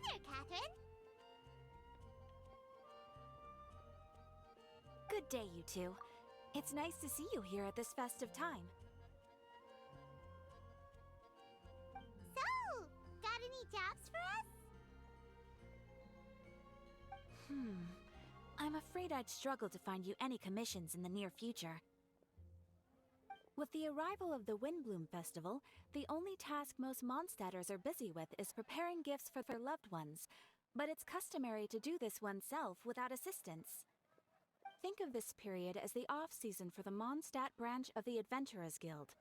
there, Catherine. Good day, you two. It's nice to see you here at this festive time. So, got any jobs for us? I'm afraid I'd struggle to find you any commissions in the near future. With the arrival of the Windblume Festival, the only task most Mondstadters are busy with is preparing gifts for their loved ones, but it's customary to do this oneself without assistance. Think of this period as the off-season for the Mondstadt branch of the Adventurers Guild.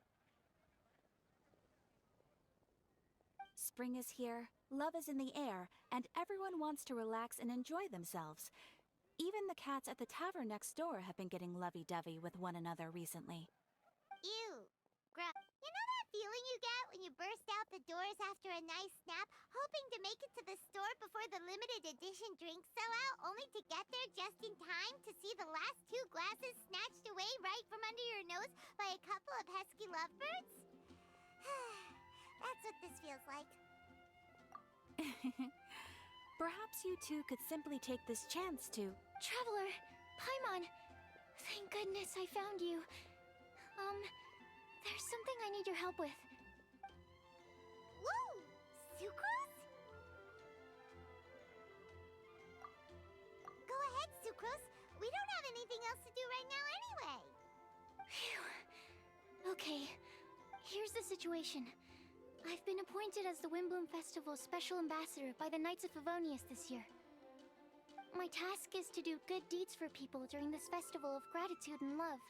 Spring is here, love is in the air, and everyone wants to relax and enjoy themselves. Even the cats at the tavern next door have been getting lovey-dovey with one another recently. Ew. You know that feeling you get when you burst out the doors after a nice nap, hoping to make it to the store before the limited edition drinks sell out, only to get there just in time to see the last 2 glasses snatched away right from under your nose by a couple of pesky lovebirds? That's what this feels like. Perhaps you two could simply take this chance to... Traveler! Paimon! Thank goodness I found you. There's something I need your help with. Whoa! Sucrose? Go ahead, Sucrose. We don't have anything else to do right now anyway. Phew. Okay, here's the situation. I've been appointed as the Windblume Festival's special ambassador by the Knights of Favonius this year. My task is to do good deeds for people during this festival of gratitude and love.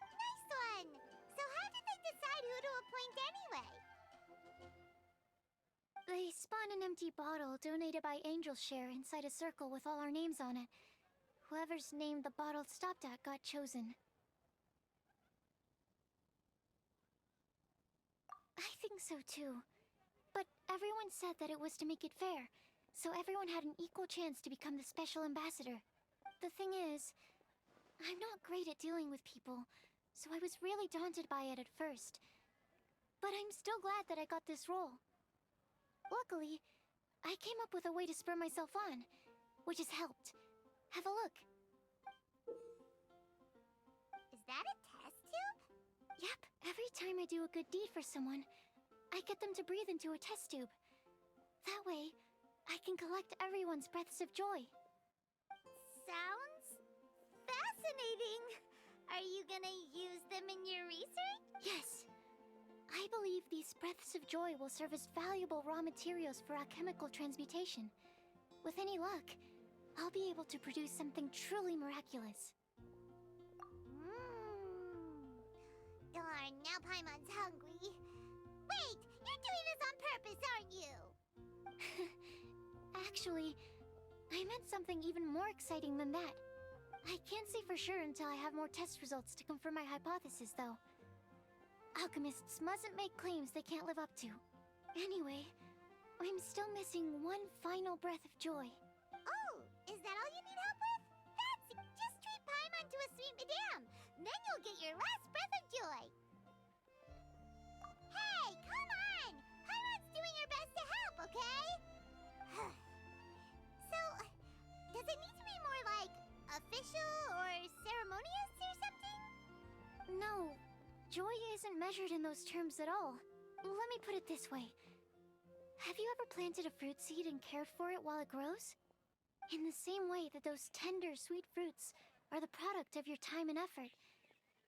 Nice one! So how did they decide who to appoint anyway? They spun an empty bottle donated by Angel's Share inside a circle with all our names on it. Whoever's name the bottle stopped at got chosen. I think so too. But everyone said that it was to make it fair, so everyone had an equal chance to become the special ambassador. The thing is, I'm not great at dealing with people, so I was really daunted by it at first. But I'm still glad that I got this role. Luckily, I came up with a way to spur myself on, which has helped. Have a look. Is that a test tube? Yep, every time I do a good deed for someone, I get them to breathe into a test tube. That way, I can collect everyone's breaths of joy. Sounds fascinating. Are you gonna use them in your research? Yes. I believe these breaths of joy will serve as valuable raw materials for alchemical transmutation. With any luck, I'll be able to produce something truly miraculous. Darn, now Paimon's hungry. Wait, you're doing this on purpose, aren't you? Actually, I meant something even more exciting than that. I can't say for sure until I have more test results to confirm my hypothesis, though. Alchemists mustn't make claims they can't live up to. Anyway, I'm still missing one final breath of joy. Oh, is that all you need help with? That's it! Just treat Paimon to a sweet madame. Then you'll get your last breath of joy. Hey, come on! Paimon's doing her best to help, okay? So, does it need to be more like official or ceremonious or something? No, joy isn't measured in those terms at all. Let me put it this way. Have you ever planted a fruit seed and cared for it while it grows? In the same way that those tender, sweet fruits are the product of your time and effort,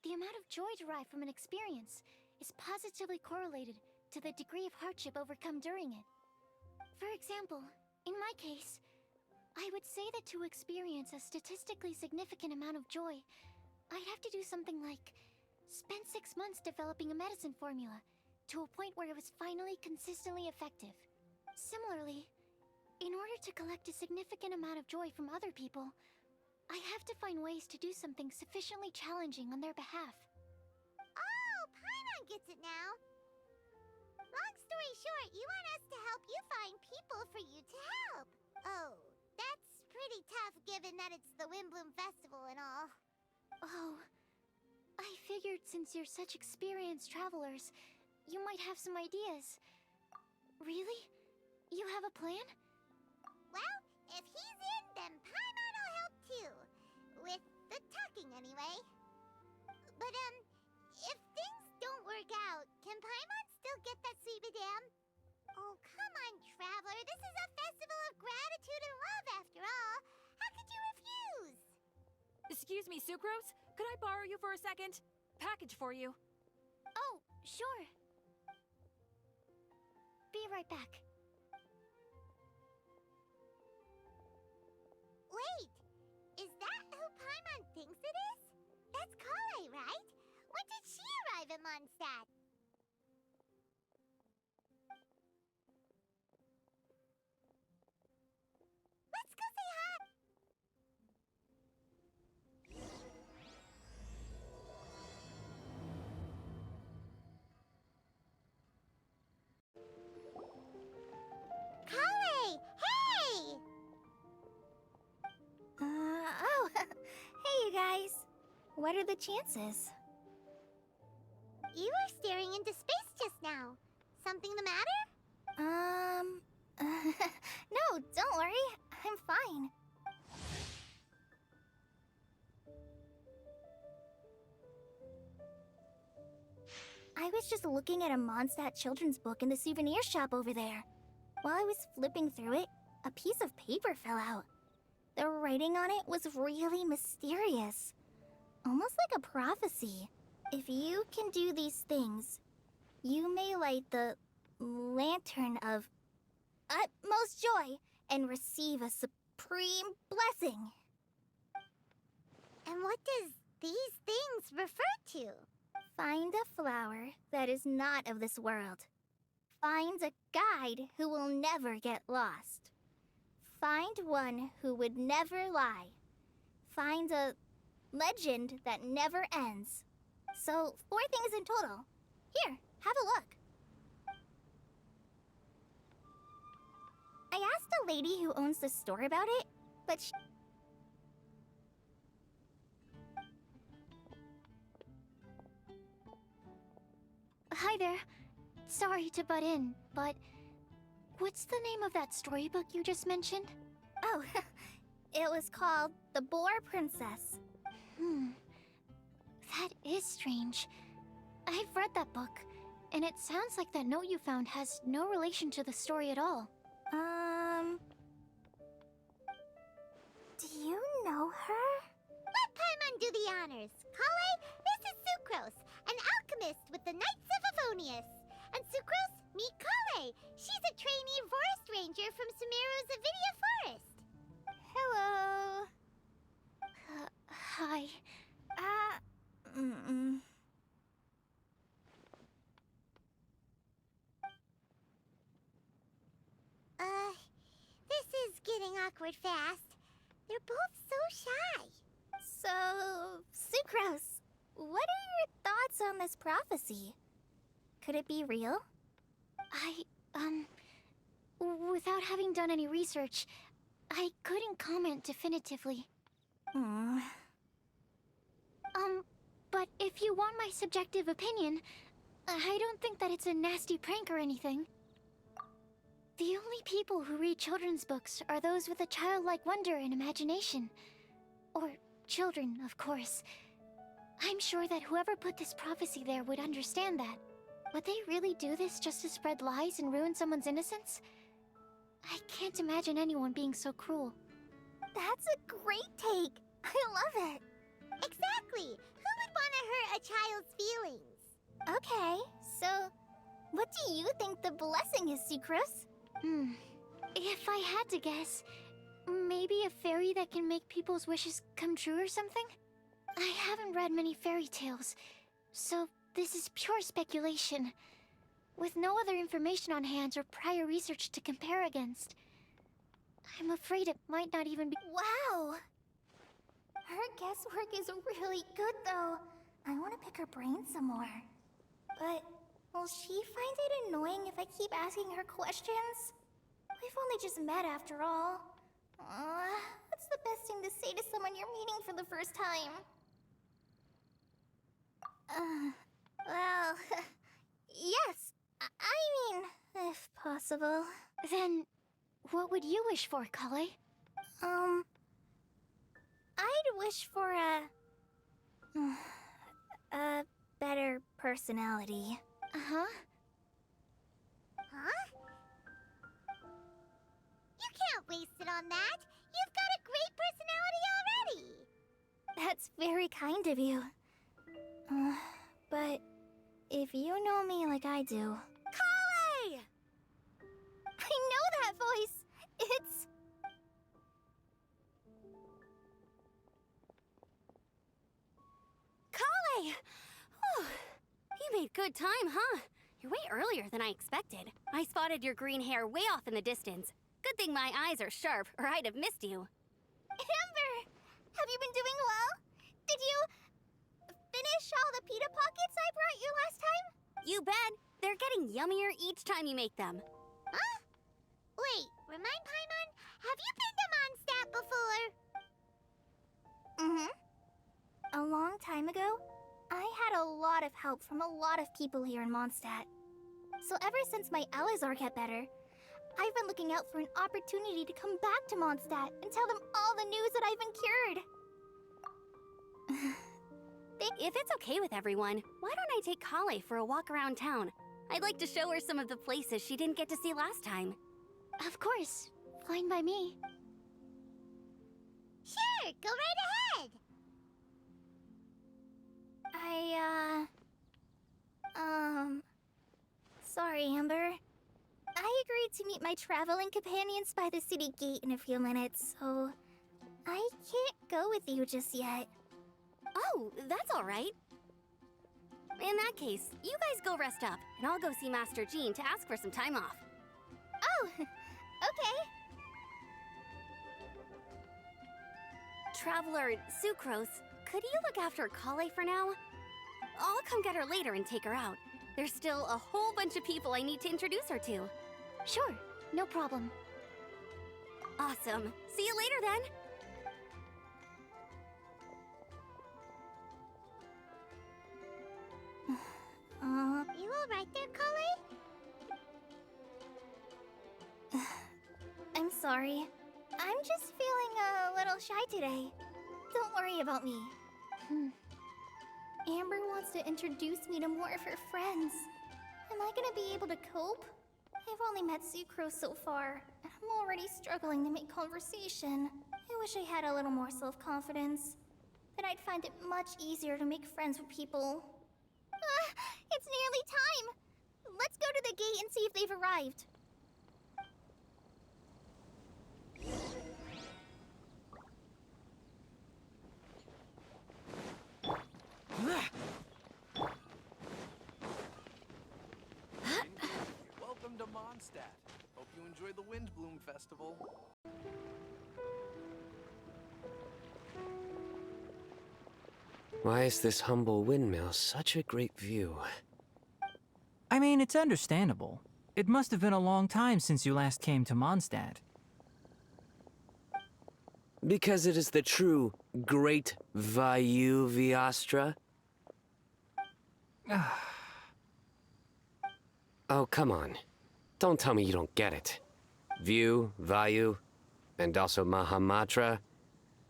the amount of joy derived from an experience is positively correlated to the degree of hardship overcome during it. For example, in my case, I would say that to experience a statistically significant amount of joy, I'd have to do something like spend 6 months developing a medicine formula to a point where it was finally consistently effective. Similarly, in order to collect a significant amount of joy from other people, I have to find ways to do something sufficiently challenging on their behalf. Oh, Paimon gets it now. Long story short, you want us to help you find people for you to help. Oh, that's pretty tough given that it's the Windblume Festival and all. Oh, I figured since you're such experienced travelers, you might have some ideas. Really? You have a plan? checking anyway. But, if things don't work out, can Paimon still get that sweet madam? Oh, come on, Traveler. This is a festival of gratitude and love, after all. How could you refuse? Excuse me, Sucrose? Could I borrow you for a second? Package for you. Oh, sure. Be right back. Wait, is that who Paimon thinks it is? That's Kale, right? When did she arrive in Mondstadt? Let's go say hi! Kale! Hey! Oh, hey you guys. What are the chances? You were staring into space just now. Something the matter? No, don't worry. I'm fine. I was just looking at a Mondstadt children's book in the souvenir shop over there. While I was flipping through it, a piece of paper fell out. The writing on it was really mysterious. Almost like a prophecy. If you can do these things, you may light the lantern of utmost joy and receive a supreme blessing. And what does these things refer to? Find a flower that is not of this world. Find a guide who will never get lost. Find one who would never lie. Find a legend that never ends. So, 4 things in total. Here, have a look. I asked a lady who owns the store about it, but she... Hi there. Sorry to butt in, but what's the name of that storybook you just mentioned? Oh, it was called The Boar Princess. That is strange. I've read that book, and it sounds like that note you found has no relation to the story at all. Do you know her? Let Paimon do the honors. Kale, this is Sucrose, an alchemist with the Knights of Favonius. And Sucrose, meet Kale. She's a trainee forest ranger from Sumeru's Avidia Forest. Hello. Hi. This is getting awkward fast. They're both so shy. So, Sucrose, what are your thoughts on this prophecy? Could it be real? Without having done any research, I couldn't comment definitively. But if you want my subjective opinion, I don't think that it's a nasty prank or anything. The only people who read children's books are those with a childlike wonder and imagination. Or children, of course. I'm sure that whoever put this prophecy there would understand that. Would they really do this just to spread lies and ruin someone's innocence? I can't imagine anyone being so cruel. That's a great take! I love it! Exactly! Who would want to hurt a child's feelings? Okay, so what do you think the blessing is, Sucrose? If I had to guess, maybe a fairy that can make people's wishes come true or something? I haven't read many fairy tales, so this is pure speculation, with no other information on hand or prior research to compare against. I'm afraid it might not even be— Wow! Her guesswork is really good, though. I want to pick her brain some more. But will she find it annoying if I keep asking her questions? We've only just met after all. What's the best thing to say to someone you're meeting for the first time? Well, yes. I mean, if possible. Then, what would you wish for, Kale? I'd wish for a A better personality. Uh-huh. Huh? You can't waste it on that. You've got a great personality already. That's very kind of you. But if you know me like I do... Kale! I know that voice! It's... Kale! Whew. You made good time, huh? You're way earlier than I expected. I spotted your green hair way off in the distance. Good thing my eyes are sharp, or I'd have missed you. Amber! Have you been doing well? Did you... finish all the pita pockets I brought you last time? You bet. They're getting yummier each time you make them. Huh? Wait, remind Paimon, have you been to Mondstadt before? Mm-hmm. A long time ago, I had a lot of help from a lot of people here in Mondstadt. So ever since my Elazar got better, I've been looking out for an opportunity to come back to Mondstadt and tell them all the news that I've been cured. If it's okay with everyone, why don't I take Kale for a walk around town? I'd like to show her some of the places she didn't get to see last time. Of course. Fine by me. Sure, go right ahead. Sorry, Amber. I agreed to meet my traveling companions by the city gate in a few minutes, so I can't go with you just yet. Oh, that's all right. In that case, you guys go rest up, and I'll go see Master Jean to ask for some time off. Oh, okay. Traveler Sucrose, could you look after Kale for now? I'll come get her later and take her out. There's still a whole bunch of people I need to introduce her to. Sure, no problem. Awesome. See you later then. You alright there, Kale? I'm sorry. I'm just feeling a little shy today. Don't worry about me. Amber wants to introduce me to more of her friends. Am I gonna be able to cope? I've only met Sucrose so far, and I'm already struggling to make conversation. I wish I had a little more self-confidence. Then I'd find it much easier to make friends with people. It's nearly time! Let's go to the gate and see if they've arrived. Welcome to Mondstadt. Hope you enjoy the Windblume Festival. Why is this humble windmill such a great view? I mean, it's understandable. It must have been a long time since you last came to Mondstadt. Because it is the true Great Vayu Viastra? Oh, come on. Don't tell me you don't get it. View, Vayu, and also Mahamatra,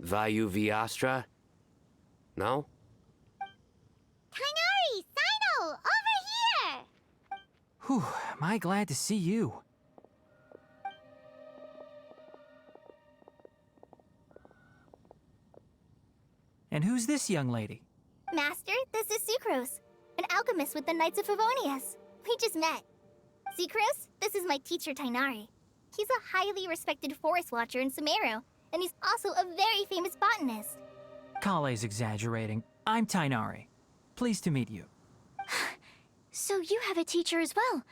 Vayu Viastra? No? Kainari! Sino! Over here! Whew, am I glad to see you. And who's this young lady? Master, this is Sucrose, an alchemist with the Knights of Favonius. We just met. Sucrose, this is my teacher Tainari. He's a highly respected forest watcher in Sumeru, and he's also a very famous botanist. Kale's exaggerating. I'm Tainari. Pleased to meet you. So you have a teacher as well.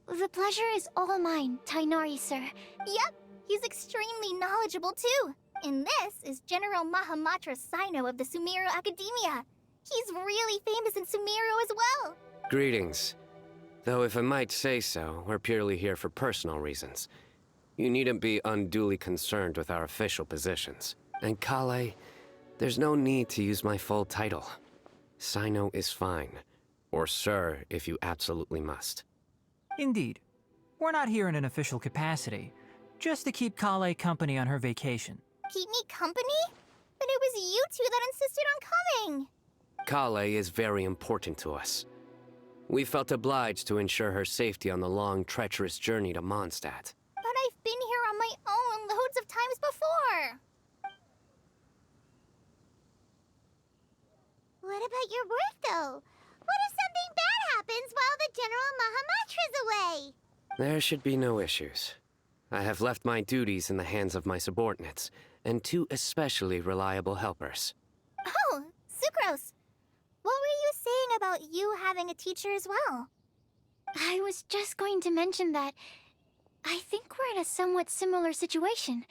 The pleasure is all mine, Tainari, sir. Yep, he's extremely knowledgeable too. And this is General Mahamatra Sino of the Sumeru Academia. He's really famous in Sumeru as well. Greetings. Though if I might say so, we're purely here for personal reasons. You needn't be unduly concerned with our official positions. And Kale, there's no need to use my full title. Sino is fine. Or sir, if you absolutely must. Indeed. We're not here in an official capacity, just to keep Kale company on her vacation. Keep me company? But it was you two that insisted on coming. Kale is very important to us. We felt obliged to ensure her safety on the long, treacherous journey to Mondstadt. But I've been here on my own loads of times before. What about your work, though? What if something bad happens while the General Mahamatra's away? There should be no issues. I have left my duties in the hands of my subordinates, and 2 especially reliable helpers. Oh, Sucrose. What were you saying about you having a teacher as well? I was just going to mention that I think we're in a somewhat similar situation.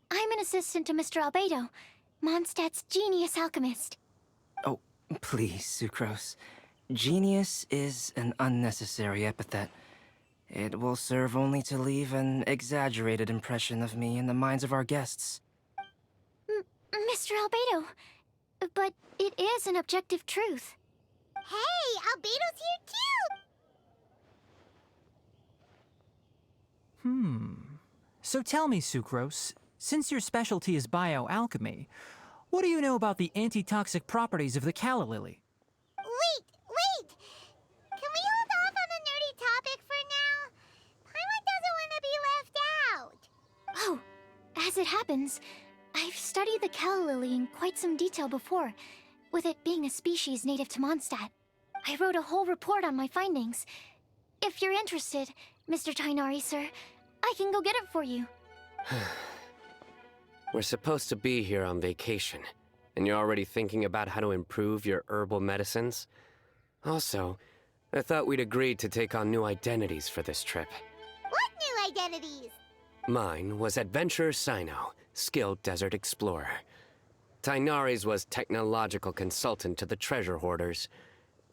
I'm an assistant to Mr. Albedo, Mondstadt's genius alchemist. Oh, please, Sucrose. Genius is an unnecessary epithet. It will serve only to leave an exaggerated impression of me in the minds of our guests. Mr. Albedo, but it is an objective truth. Hey, Albedo's here too! So tell me, Sucrose, since your specialty is bioalchemy, what do you know about the antitoxic properties of the calla lily? Wait! Can we hold off on the nerdy topic for now? Paimon doesn't want to be left out. Oh, as it happens, I've studied the calla lily in quite some detail before, with it being a species native to Mondstadt. I wrote a whole report on my findings. If you're interested, Mr. Tainari, sir, I can go get it for you. We're supposed to be here on vacation, and you're already thinking about how to improve your herbal medicines? Also, I thought we'd agreed to take on new identities for this trip. What new identities? Mine was Adventurer Sino, skilled desert explorer. Tainari's was technological consultant to the treasure hoarders,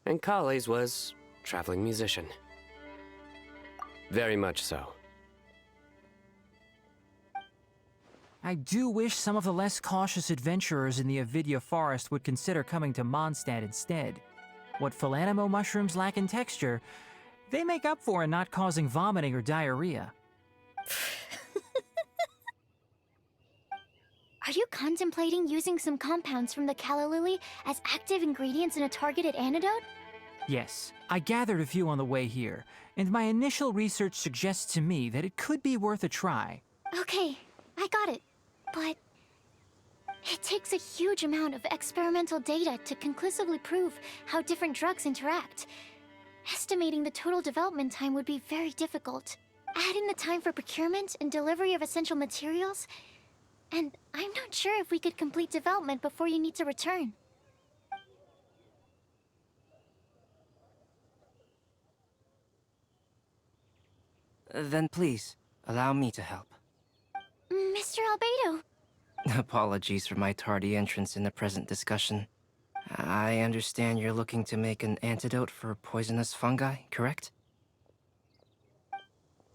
and Kale's was traveling musician. Very much so. I do wish some of the less cautious adventurers in the Avidya forest would consider coming to Mondstadt instead. What Philanimo mushrooms lack in texture, they make up for in not causing vomiting or diarrhea. Are you contemplating using some compounds from the calla lily as active ingredients in a targeted antidote? Yes, I gathered a few on the way here, and my initial research suggests to me that it could be worth a try. Okay, I got it. But it takes a huge amount of experimental data to conclusively prove how different drugs interact. Estimating the total development time would be very difficult. Add in the time for procurement and delivery of essential materials, and I'm not sure if we could complete development before you need to return. Then please, allow me to help. Mr. Albedo! Apologies for my tardy entrance in the present discussion. I understand you're looking to make an antidote for poisonous fungi, correct?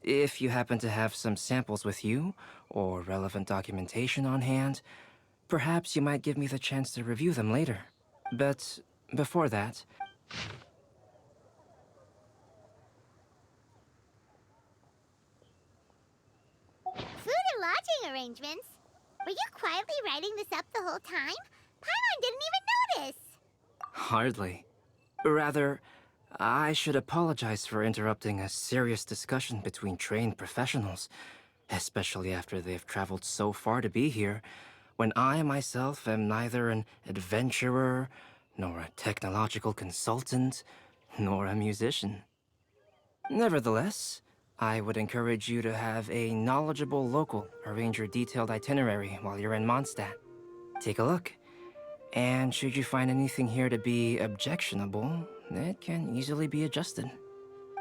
If you happen to have some samples with you, or relevant documentation on hand, perhaps you might give me the chance to review them later. But before that... Food and lodging arrangements? Were you quietly writing this up the whole time? Paimon didn't even notice! Hardly. Rather, I should apologize for interrupting a serious discussion between trained professionals, especially after they've traveled so far to be here, when I myself am neither an adventurer, nor a technological consultant, nor a musician. Nevertheless, I would encourage you to have a knowledgeable local arrange your detailed itinerary while you're in Mondstadt. Take a look, and should you find anything here to be objectionable, it can easily be adjusted.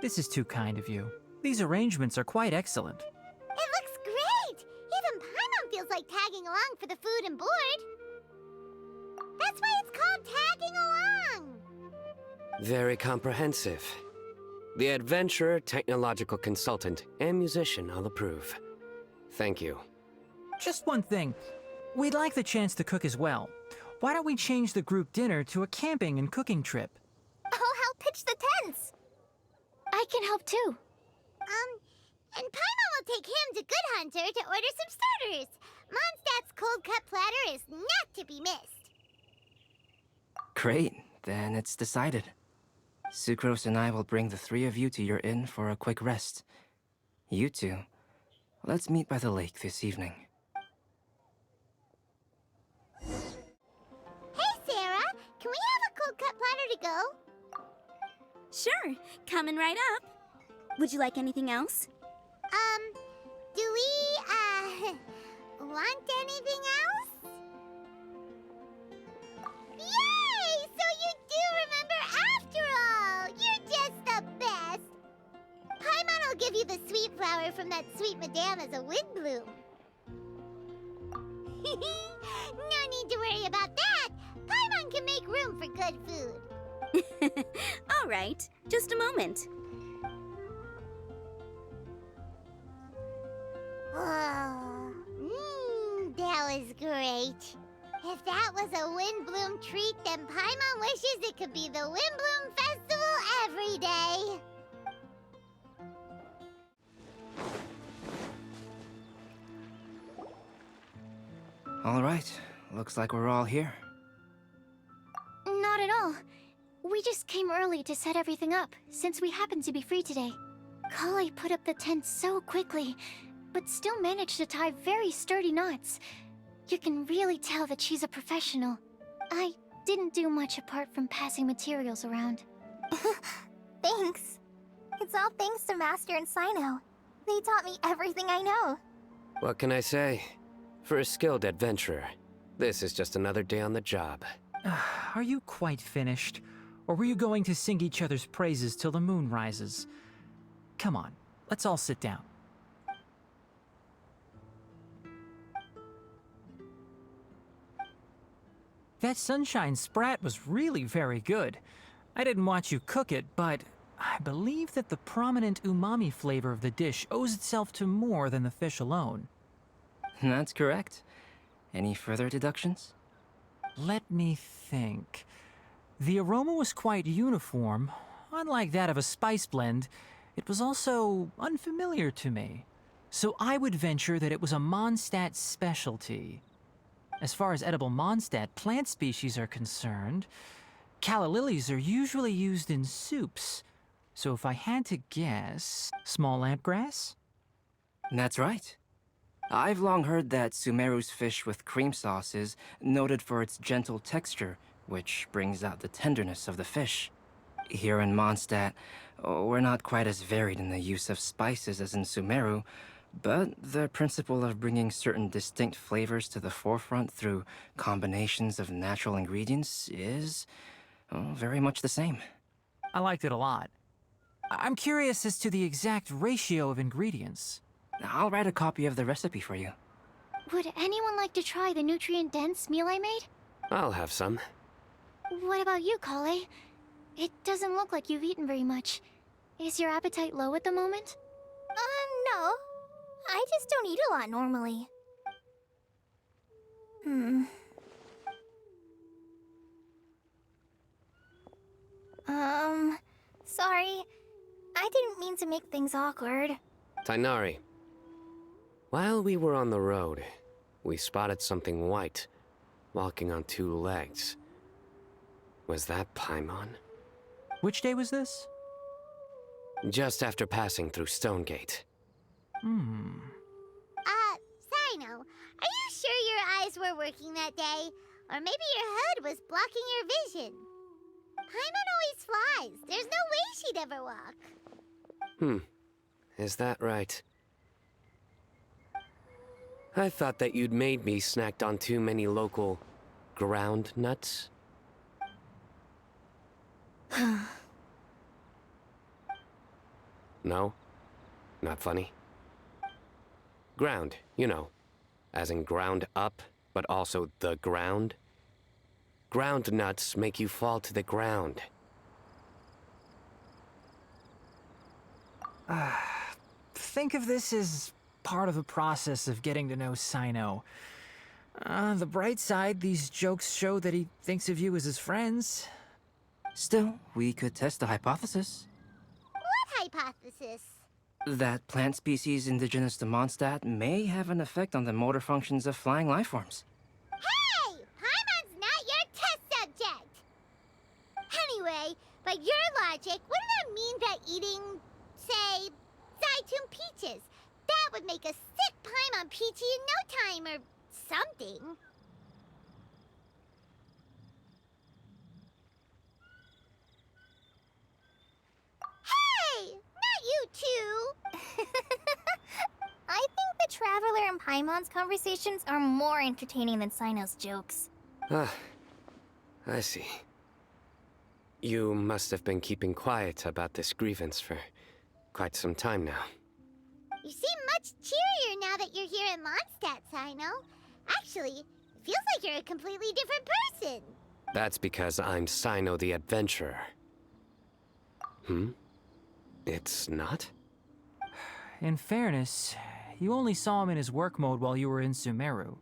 This is too kind of you. These arrangements are quite excellent. It looks great! Even Paimon feels like tagging along for the food and board. That's why it's called tagging along! Very comprehensive. The adventurer, technological consultant, and musician all approve. Thank you. Just one thing. We'd like the chance to cook as well. Why don't we change the group dinner to a camping and cooking trip? I'll help pitch the tents! I can help too. And Paimon will take him to Good Hunter to order some starters. Mondstadt's cold cut platter is not to be missed. Great. then it's decided. Sucrose and I will bring the three of you to your inn for a quick rest. You two, let's meet by the lake this evening. Hey, Sarah! Can we have a cold cut platter to go? Sure, coming right up. Would you like anything else? Do we, want anything else? Yay! So you do remember after all! You're just the best! Paimon will give you the sweet flower from that sweet madame as a Windblume. No need to worry about that! Paimon can make room for good food. All right, just a moment. That was great. If that was a Windblume treat, then Paimon wishes it could be the Windblume Festival every day. All right, looks like we're all here. Not at all. We just came early to set everything up, since we happen to be free today. Kale put up the tent so quickly, but still managed to tie very sturdy knots. You can really tell that she's a professional. I didn't do much apart from passing materials around. Thanks. It's all thanks to Master and Sino. They taught me everything I know. What can I say? For a skilled adventurer, this is just another day on the job. Are you quite finished? Or were you going to sing each other's praises till the moon rises? Come on, let's all sit down. That sunshine sprat was really very good. I didn't watch you cook it, but I believe that the prominent umami flavor of the dish owes itself to more than the fish alone. That's correct. Any further deductions? Let me think. The aroma was quite uniform. Unlike that of a spice blend, it was also unfamiliar to me. So I would venture that it was a Mondstadt specialty. As far as edible Mondstadt plant species are concerned, calla lilies are usually used in soups. So if I had to guess, small lampgrass? That's right. I've long heard that Sumeru's fish with cream sauce is noted for its gentle texture, which brings out the tenderness of the fish. Here in Mondstadt, we're not quite as varied in the use of spices as in Sumeru, but the principle of bringing certain distinct flavors to the forefront through combinations of natural ingredients is very much the same. I liked it a lot. I'm curious as to the exact ratio of ingredients. I'll write a copy of the recipe for you. Would anyone like to try the nutrient-dense meal I made? I'll have some. What about you, Kale? It doesn't look like you've eaten very much. Is your appetite low at the moment? No. I just don't eat a lot normally. Sorry. I didn't mean to make things awkward. Tainari, while we were on the road, we spotted something white, walking on two legs. Was that Paimon? Which day was this? Just after passing through Stonegate. Sino, are you sure your eyes were working that day? Or maybe your hood was blocking your vision? Paimon always flies. There's no way she'd ever walk. Is that right? I thought that you'd made me snacked on too many local ground nuts. No? Not funny? Ground, you know. As in ground up, but also the ground. Ground nuts make you fall to the ground. Think of this as part of the process of getting to know Sino. The bright side, these jokes show that he thinks of you as his friends. Still, we could test the hypothesis. What hypothesis? That plant species indigenous to Mondstadt may have an effect on the motor functions of flying lifeforms. Hey! Paimon's not your test subject! By your logic, wouldn't that mean that eating, say, Zaitun peaches, that would make us sick Paimon Peachy in no time or something? Hey! Not you two! I think the Traveler and Paimon's conversations are more entertaining than Sino's jokes. Ah, I see. You must have been keeping quiet about this grievance for quite some time now. You seem much cheerier now that you're here in Mondstadt, Sino. Actually, it feels like you're a completely different person. That's because I'm Sino the Adventurer. It's not? In fairness, you only saw him in his work mode while you were in Sumeru.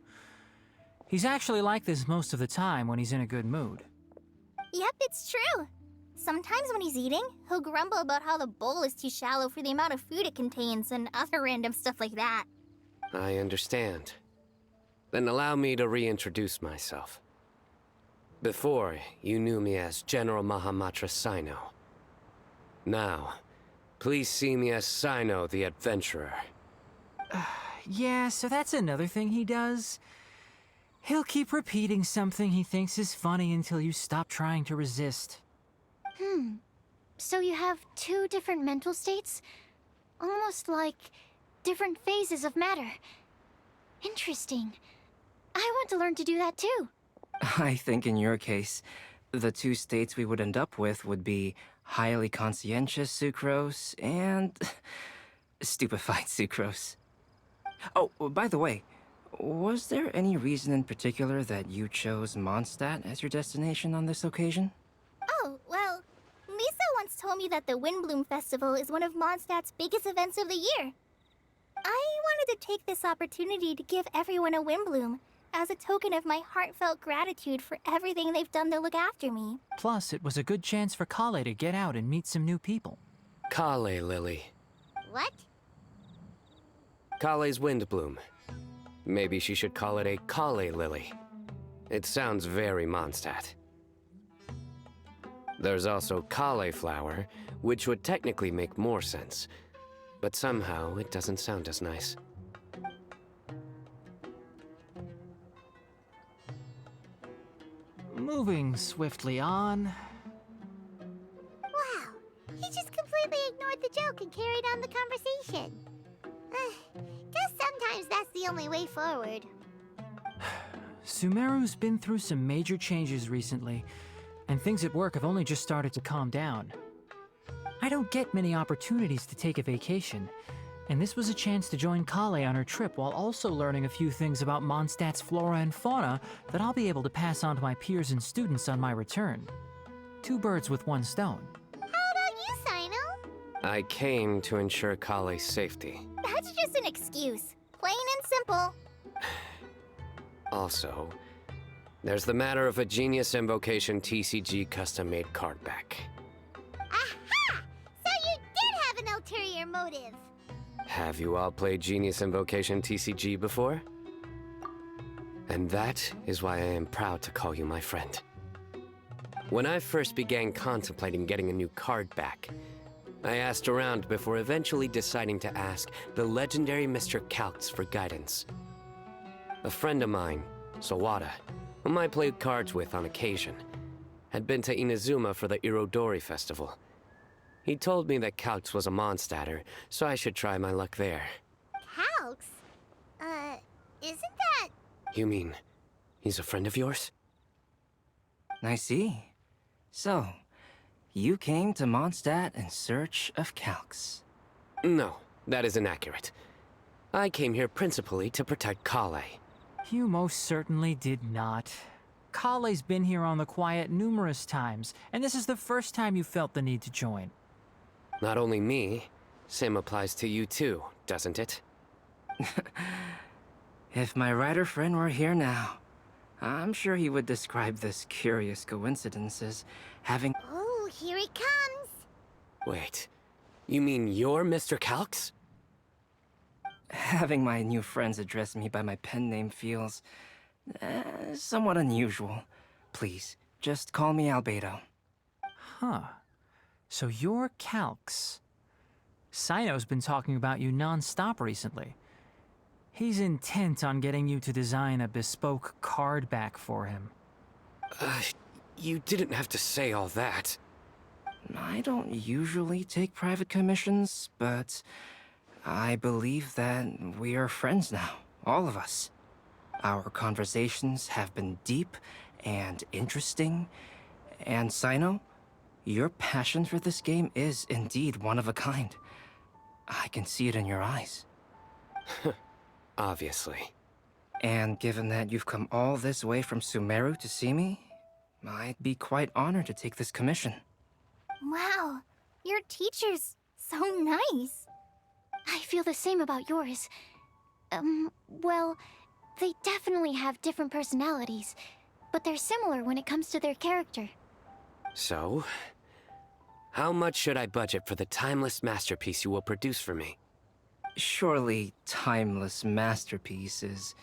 He's actually like this most of the time when he's in a good mood. Yep, it's true. Sometimes when he's eating, he'll grumble about how the bowl is too shallow for the amount of food it contains and other random stuff like that. I understand. Then allow me to reintroduce myself. Before, you knew me as General Mahamatra Sino. Now, please see me as Sino the Adventurer. Yeah, so that's another thing he does. He'll keep repeating something he thinks is funny until you stop trying to resist. So you have two different mental states? Almost like different phases of matter. Interesting. I want to learn to do that too. I think in your case, the two states we would end up with would be highly conscientious sucrose and stupefied sucrose. Oh, by the way, was there any reason in particular that you chose Mondstadt as your destination on this occasion? Oh, well, Lisa once told me that the Windblume Festival is one of Mondstadt's biggest events of the year. I wanted to take this opportunity to give everyone a Windblume, as a token of my heartfelt gratitude for everything they've done to look after me. Plus, it was a good chance for Kale to get out and meet some new people. Kale Lily. What? Kale's Windblume. Maybe she should call it a Kale Lily. It sounds very Mondstadt. There's also cauliflower, which would technically make more sense. But somehow, it doesn't sound as nice. Moving swiftly on. Wow, he just completely ignored the joke and carried on the conversation. Guess sometimes that's the only way forward. Sumeru's been through some major changes recently, and things at work have only just started to calm down. I don't get many opportunities to take a vacation, and this was a chance to join Kale on her trip while also learning a few things about Mondstadt's flora and fauna that I'll be able to pass on to my peers and students on my return. Two birds with one stone. How about you, Sino? I came to ensure Kale's safety. That's just an excuse. Plain and simple. Also, there's the matter of a Genius Invocation TCG custom-made card back. Aha! So you did have an ulterior motive. Have you all played Genius Invocation TCG before? And that is why I am proud to call you my friend. When I first began contemplating getting a new card back, I asked around before eventually deciding to ask the legendary Mr. Calx for guidance. A friend of mine, Sawada, whom I played cards with on occasion, had been to Inazuma for the Irodori Festival. He told me that Calx was a Mondstadter, so I should try my luck there. Calx? Isn't that... You mean, he's a friend of yours? I see. So, you came to Mondstadt in search of Calx. No, that is inaccurate. I came here principally to protect Kale. You most certainly did not. Kale's been here on the quiet numerous times, and this is the first time you felt the need to join. Not only me, same applies to you too, doesn't it? If my writer friend were here now, I'm sure he would describe this curious coincidence as having... Oh, here he comes. Wait, you mean you're Mr. Calx? Having my new friends address me by my pen name feels... somewhat unusual. Please, just call me Albedo. Huh. So you're Calx. Sino's been talking about you non-stop recently. He's intent on getting you to design a bespoke card back for him. You didn't have to say all that. I don't usually take private commissions, but I believe that we are friends now, all of us. Our conversations have been deep and interesting, and Sino, your passion for this game is indeed one of a kind. I can see it in your eyes. Obviously. And given that you've come all this way from Sumeru to see me, I'd be quite honored to take this commission. Wow, your teacher's so nice. I feel the same about yours. Well, they definitely have different personalities, but they're similar when it comes to their character. So, how much should I budget for the timeless masterpiece you will produce for me? Surely, timeless masterpiece is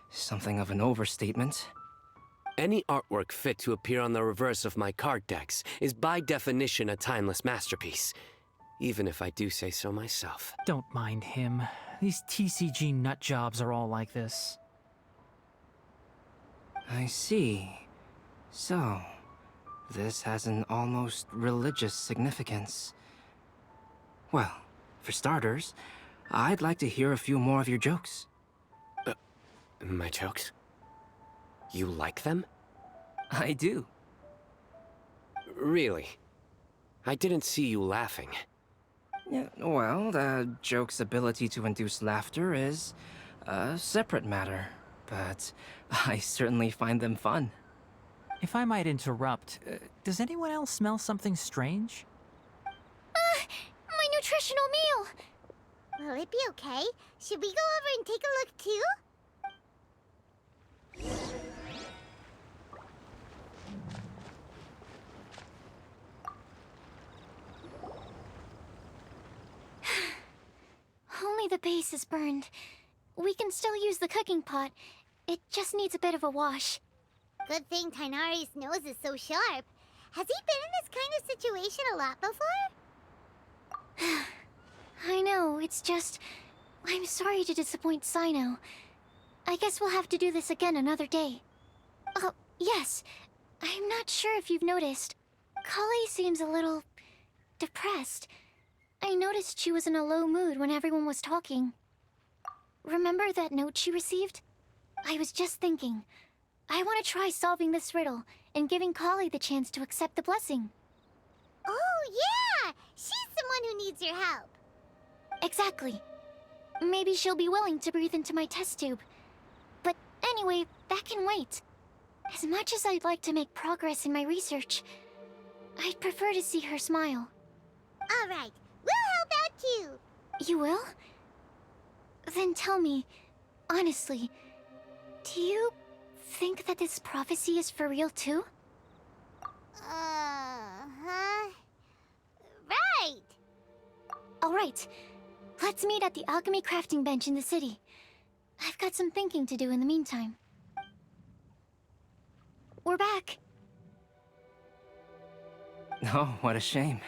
something of an overstatement. Any artwork fit to appear on the reverse of my card decks is by definition a timeless masterpiece, even if I do say so myself. Don't mind him. These TCG nutjobs are all like this. I see. So, this has an almost religious significance. Well, for starters, I'd like to hear a few more of your jokes. My jokes? You like them? I do. Really? I didn't see you laughing. Yeah, well, the joke's ability to induce laughter is a separate matter, but I certainly find them fun. If I might interrupt, does anyone else smell something strange? My nutritional meal! Will it be okay? Should we go over and take a look too? Only the base is burned. We can still use the cooking pot. It just needs a bit of a wash. Good thing Tainari's nose is so sharp. Has he been in this kind of situation a lot before? I know, it's just... I'm sorry to disappoint Sino. I guess we'll have to do this again another day. Oh, yes. I'm not sure if you've noticed. Kali seems a little... depressed. I noticed she was in a low mood when everyone was talking. Remember that note she received? I was just thinking. I want to try solving this riddle and giving Kali the chance to accept the blessing. Oh, yeah! She's the one who needs your help. Exactly. Maybe she'll be willing to breathe into my test tube. But anyway, that can wait. As much as I'd like to make progress in my research, I'd prefer to see her smile. All right, we'll help out too. You will? Then tell me, honestly, do you think that this prophecy is for real too? Huh? Right! Alright, let's meet at the alchemy crafting bench in the city. I've got some thinking to do in the meantime. We're back. Oh, what a shame.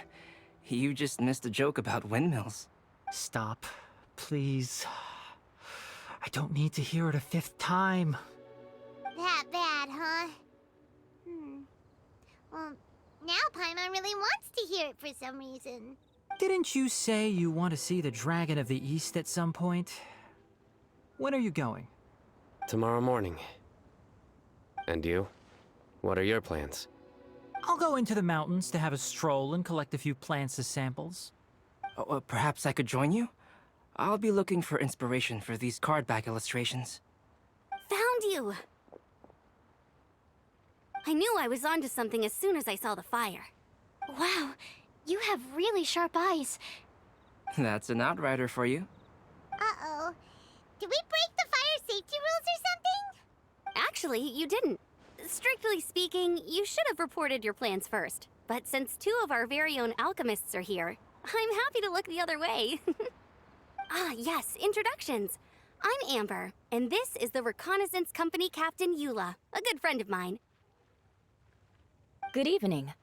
You just missed a joke about windmills. Stop, please. I don't need to hear it a fifth time. That bad, huh? Well, now Paimon really wants to hear it for some reason. Didn't you say you want to see the Dragon of the East at some point? When are you going? Tomorrow morning. And you? What are your plans? I'll go into the mountains to have a stroll and collect a few plants as samples. Oh, perhaps I could join you? I'll be looking for inspiration for these card back illustrations. Found you! I knew I was onto something as soon as I saw the fire. Wow, you have really sharp eyes. That's an outrider for you. Uh-oh. Did we break the fire safety rules or something? Actually, you didn't. Strictly speaking, you should have reported your plans first. But since two of our very own alchemists are here, I'm happy to look the other way. Ah, yes, introductions. I'm Amber, and this is the Reconnaissance Company Captain Eula, a good friend of mine. Good evening.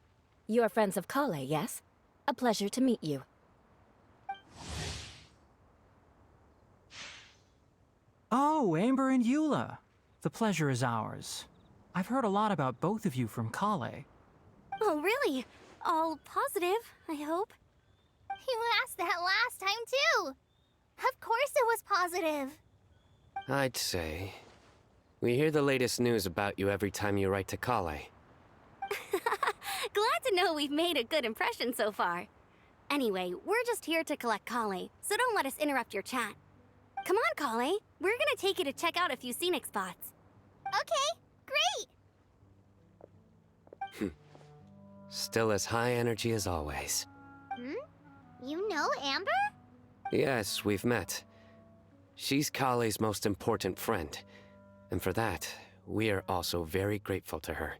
You are friends of Kale, yes? A pleasure to meet you. Oh, Amber and Eula. The pleasure is ours. I've heard a lot about both of you from Kale. Oh, really? All positive, I hope. You asked that last time, too. Of course it was positive. I'd say. We hear the latest news about you every time you write to Kale. Glad to know we've made a good impression so far. Anyway, we're just here to collect Kale, so don't let us interrupt your chat. Come on, Kale. We're gonna take you to check out a few scenic spots. Okay, great. Still as high energy as always. You know Amber? Yes, we've met. She's Kale's most important friend. And for that, we are also very grateful to her.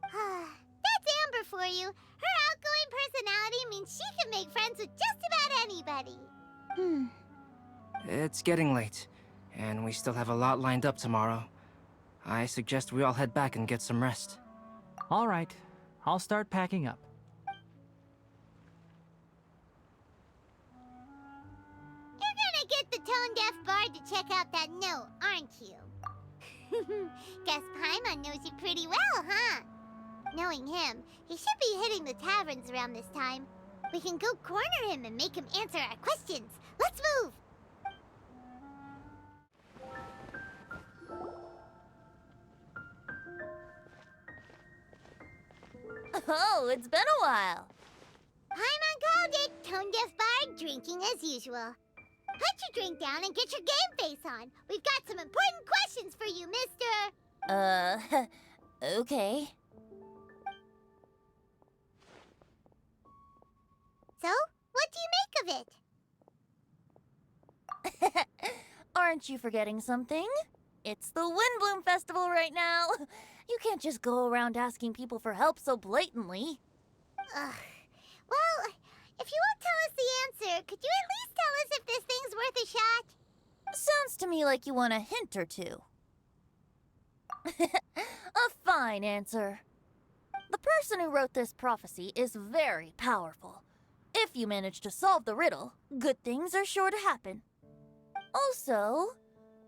That's Amber for you. Her outgoing personality means she can make friends with just about anybody. It's getting late, and we still have a lot lined up tomorrow. I suggest we all head back and get some rest. All right, I'll start packing up. You're gonna get the tone-deaf bard to check out that note, aren't you? Guess Paimon knows you pretty well, huh? Knowing him, he should be hitting the taverns around this time. We can go corner him and make him answer our questions. Let's move! Oh, it's been a while. Paimon called it, tone-deaf bard drinking as usual. Put your drink down and get your game face on. We've got some important questions for you, mister. Okay. So, what do you make of it? Aren't you forgetting something? It's the Windblume Festival right now. You can't just go around asking people for help so blatantly. Well, if you won't tell us the answer, could you at least tell us if this thing's worth a shot? Sounds to me like you want a hint or two. A fine answer. The person who wrote this prophecy is very powerful. If you manage to solve the riddle, good things are sure to happen. Also,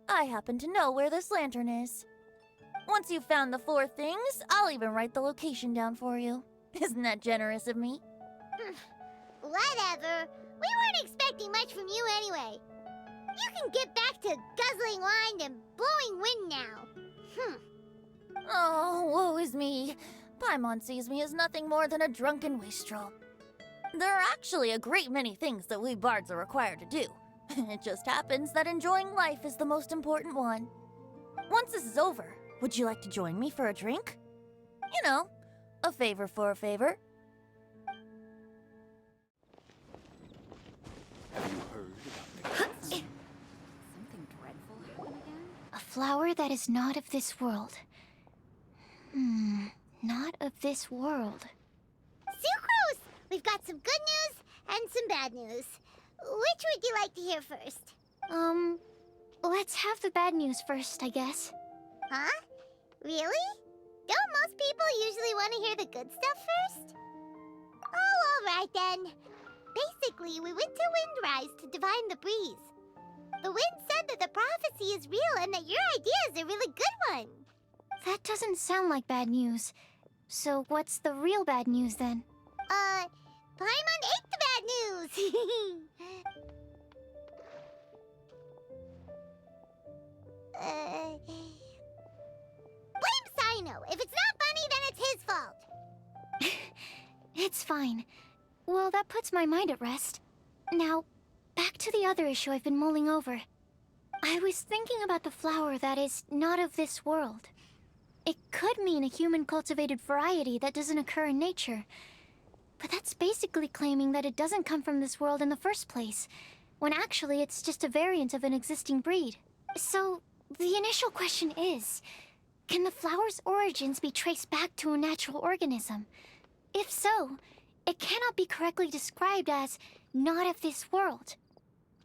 I happen to know where this lantern is. Once you've found the 4 things, I'll even write the location down for you. Isn't that generous of me? Whatever. We weren't expecting much from you anyway. You can get back to guzzling wine and blowing wind now. Oh, woe is me. Paimon sees me as nothing more than a drunken wastrel. There are actually a great many things that we bards are required to do. It just happens that enjoying life is the most important one. Once this is over, would you like to join me for a drink? You know, a favor for a favor. Have you heard about the Something dreadful happened again? A flower that is not of this world. Not of this world. Sucrose! We've got some good news and some bad news. Which would you like to hear first? Let's have the bad news first, I guess. Huh? Really? Don't most people usually want to hear the good stuff first? Oh, all right then. Basically, we went to Windrise to divine the breeze. The wind said that the prophecy is real and that your idea is a really good one. That doesn't sound like bad news. So what's the real bad news then? Paimon ate the bad news! Blame Sino. If it's not funny, then it's his fault. It's fine. Well, that puts my mind at rest. Now, back to the other issue I've been mulling over. I was thinking about the flower that is not of this world. It could mean a human-cultivated variety that doesn't occur in nature. But that's basically claiming that it doesn't come from this world in the first place, when actually it's just a variant of an existing breed. So, the initial question is, can the flower's origins be traced back to a natural organism? If so, it cannot be correctly described as not of this world.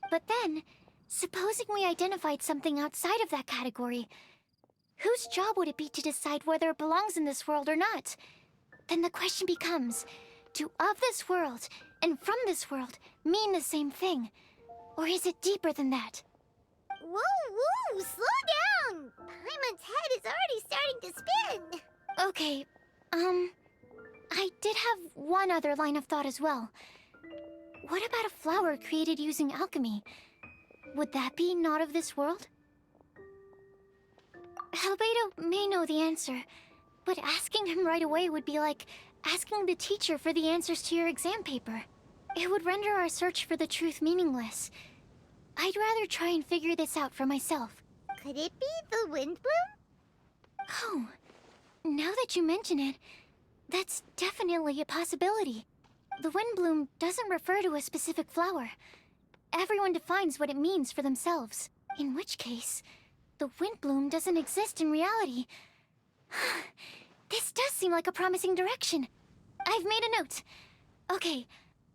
But then, supposing we identified something outside of that category, whose job would it be to decide whether it belongs in this world or not? Then the question becomes, do of this world and from this world mean the same thing? Or is it deeper than that? Whoa, slow down! Paimon's head is already starting to spin. Okay, I did have one other line of thought as well. What about a flower created using alchemy? Would that be not of this world? Albedo may know the answer, but asking him right away would be like asking the teacher for the answers to your exam paper. It would render our search for the truth meaningless. I'd rather try and figure this out for myself. Could it be the Windblume? Oh, now that you mention it, that's definitely a possibility. The Windblume doesn't refer to a specific flower. Everyone defines what it means for themselves. In which case, the Windblume doesn't exist in reality. This does seem like a promising direction. I've made a note. Okay,